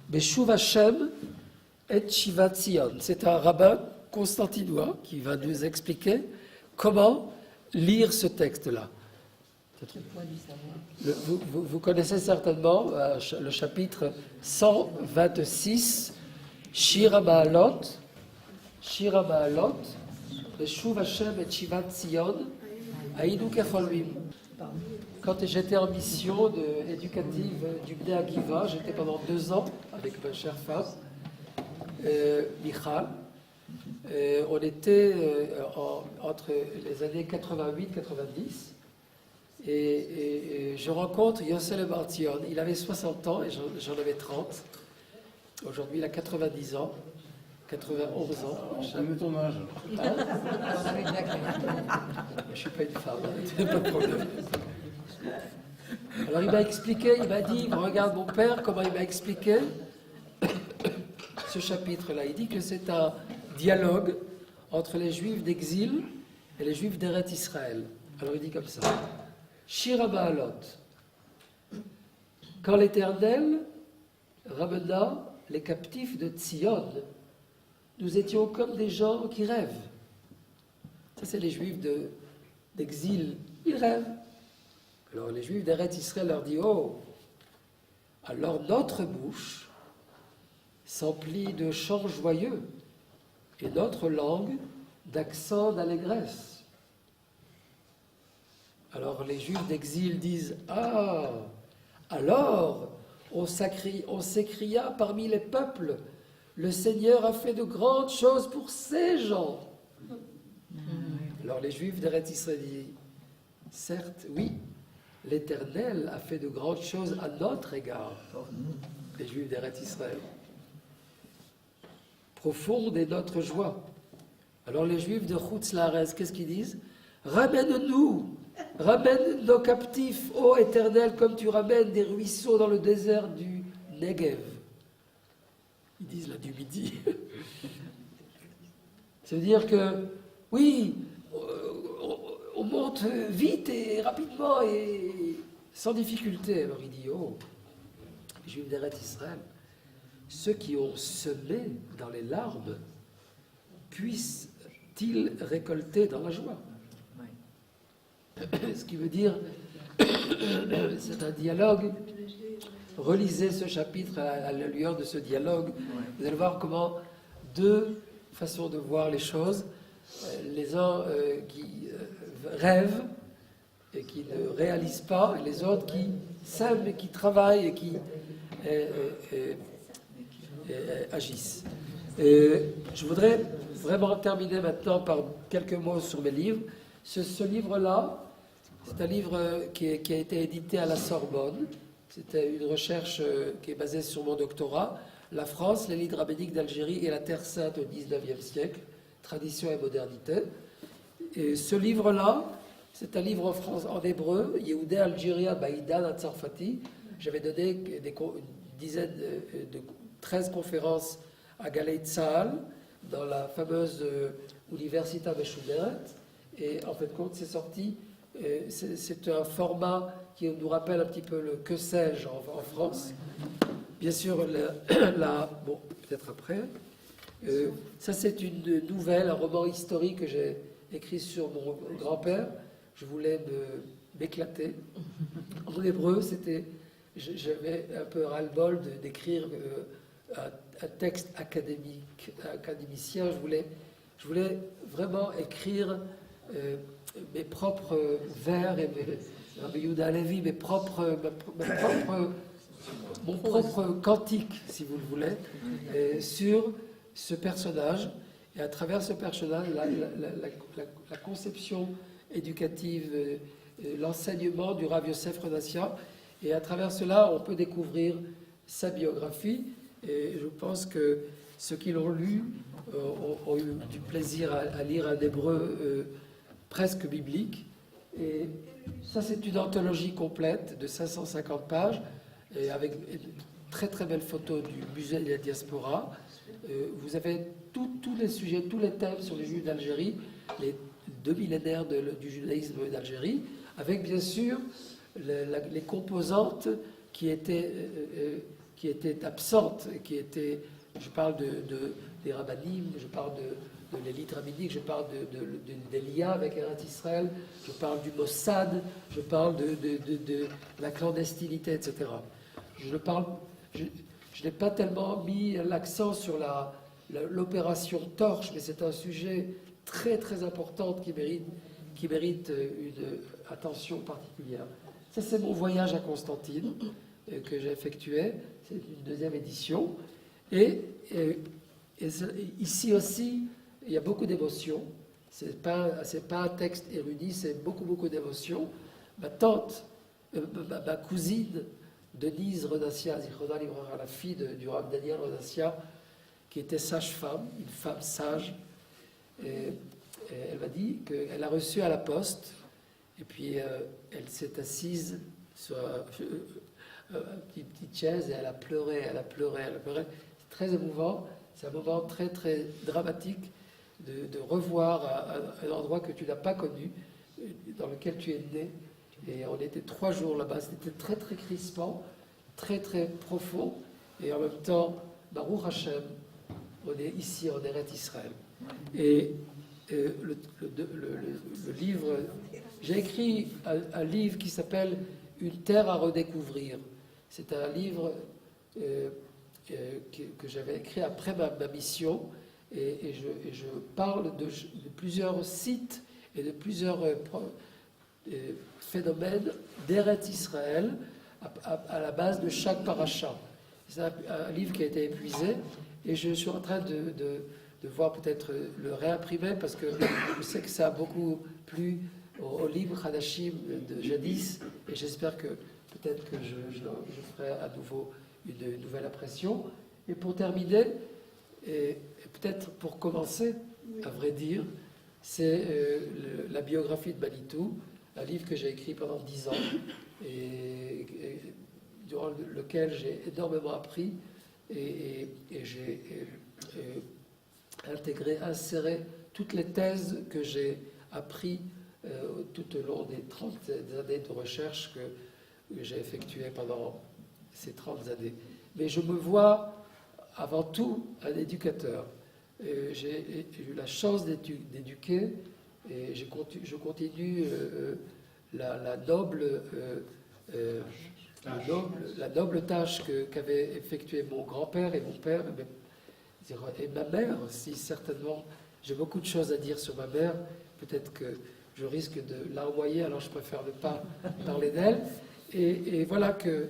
Beshuv Hashem et Shivat Zion. C'est un rabbin constantinois qui va nous expliquer comment lire ce texte-là. Vous connaissez certainement le chapitre 126, Shir HaBaalot, Beshuv Hashem et Shivat Zion, Hayinu Kecholvim. Quand j'étais en mission éducative du Bnei Akiva, j'étais pendant 2 ans avec ma chère femme, Michal. On était entre les années 88-90. Et je rencontre Yossele Bar Tzion. Il avait 60 ans et j'en avais 30. Aujourd'hui, il a 90 ans, 91 ans. Jamais ton âge. Hein? Je ne suis pas une femme, pas de problème. Alors il m'a expliqué, il m'a dit, regarde mon père, comment il m'a expliqué ce chapitre-là. Il dit que c'est un dialogue entre les Juifs d'exil et les Juifs d'Eret Israël. Alors il dit comme ça. Shir HaBaalot. Quand l'Éternel ramena les captifs de Tzion, nous étions comme des gens qui rêvent. Ça, c'est les Juifs d'exil. Ils rêvent. Alors les Juifs d'Eret Israël leur disent, oh, alors notre bouche s'emplit de chants joyeux et notre langue d'accents d'allégresse. Alors les Juifs d'exil disent, ah, alors on s'écria parmi les peuples, le Seigneur a fait de grandes choses pour ces gens. Alors les Juifs d'Eret Israël disent, certes, oui, l'Éternel a fait de grandes choses à notre égard, les Juifs d'Eret Israël. Profonde est notre joie. Alors les Juifs de Chutz La'aretz, qu'est-ce qu'ils disent? Ramène-nous, ramène nos captifs, ô Éternel, comme tu ramènes des ruisseaux dans le désert du Negev. Ils disent là du Midi. Ça veut dire que, oui, on monte vite et rapidement et sans difficulté. Alors il dit, oh, les Juifs d'Eretz Israël, ceux qui ont semé dans les larmes, puissent-ils récolter dans la joie? Ce qui veut dire, c'est un dialogue. Relisez ce chapitre à la lueur de ce dialogue. Vous allez voir comment deux façons de voir les choses. Les uns qui rêvent et qui ne réalisent pas, et les autres qui sèment et qui travaillent et qui agissent. Je voudrais vraiment terminer maintenant par quelques mots sur mes livres. Ce livre-là, c'est un livre qui a été édité à la Sorbonne. C'était une recherche qui est basée sur mon doctorat. La France, l'élite rabbinique d'Algérie et la Terre Sainte au XIXe siècle, tradition et modernité. Et ce livre-là, c'est un livre en hébreu, Yehoudé Algéria Baïdan Atzarfati. J'avais donné une dizaine de 13 conférences à Galei Tzahal, dans la fameuse Universita Meshuderet. Et en fait, compte, c'est sorti. C'est un format qui nous rappelle un petit peu le que sais-je en France. Bien sûr, bon, peut-être après. Ça, c'est une nouvelle, un roman historique que j'ai écrit sur mon grand-père. Je voulais m'éclater. En hébreu, j'avais un peu ras-le-bol d'écrire un texte académicien. Je voulais vraiment écrire mes propres vers et mon propre cantique, si vous le voulez, sur ce personnage. Et à travers ce personnage, la conception éducative, l'enseignement du Rav Yosef Rodassia. Et à travers cela, on peut découvrir sa biographie. Et je pense que ceux qui l'ont lu ont eu du plaisir à lire un hébreu presque biblique. Et ça, c'est une anthologie complète de 550 pages, et avec une très très belle photo du musée de la diaspora. Vous avez tous les sujets, tous les thèmes sur les Juifs d'Algérie, les 2 millénaires du judaïsme d'Algérie, avec bien sûr les composantes qui étaient absentes, je parle des rabbinim, je parle de l'élite rabbinique, je parle des liens avec Eretz Israël, je parle du Mossad, je parle de la clandestinité, etc. Je n'ai pas tellement mis l'accent sur l'opération Torche, mais c'est un sujet très très important qui mérite une attention particulière. Ça, c'est mon voyage à Constantine que j'ai effectué. C'est une 2e édition. Et ici aussi, il y a beaucoup d'émotions. C'est pas un texte érudit, c'est beaucoup d'émotions. Ma tante, ma cousine, Denise Rodassia, la fille du Rav Daniel Rodassia, qui était sage-femme, une femme sage, et elle m'a dit qu'elle a reçu à la poste, et puis elle s'est assise sur une petite chaise et elle a pleuré. C'est très émouvant, c'est un moment très très dramatique de revoir un endroit que tu n'as pas connu, dans lequel tu es né. Et on était 3 jours là-bas, c'était très très crispant, très très profond, et en même temps, Baruch Hashem, on est ici en Eretz Israël. Et le livre, j'ai écrit un livre qui s'appelle Une terre à redécouvrir. C'est un livre que j'avais écrit après ma mission, et je parle de plusieurs sites et de plusieurs phénomènes d'Eretz Israël à la base de chaque paracha. C'est un livre qui a été épuisé, et je suis en train de voir peut-être le réimprimer, parce que je sais que ça a beaucoup plu au livre Hadashim de jadis, et j'espère que peut-être que je ferai à nouveau une nouvelle impression. Et pour terminer, et peut-être pour commencer, à vrai dire, c'est la biographie de Manitou, un livre que j'ai écrit pendant 10 ans, et durant lequel j'ai énormément appris, et j'ai inséré toutes les thèses que j'ai apprises tout au long des 30 années de recherche que j'ai effectué pendant ces 30 années. Mais je me vois avant tout un éducateur. J'ai eu la chance d'éduquer et je continue la noble tâche qu'avaient effectuée mon grand-père et mon père et ma mère aussi, certainement. J'ai beaucoup de choses à dire sur ma mère. Peut-être que je risque de l'envoyer, alors je préfère ne pas parler d'elle. Et voilà que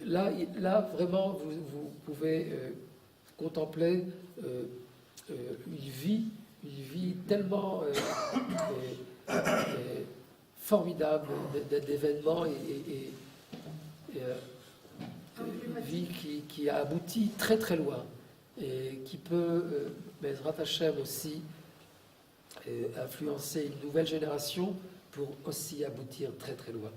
là vraiment, vous pouvez contempler une vie tellement formidable d'événements et une vie qui a abouti très très loin et qui peut, Bezrat Hashem aussi, influencer une nouvelle génération pour aussi aboutir très très loin.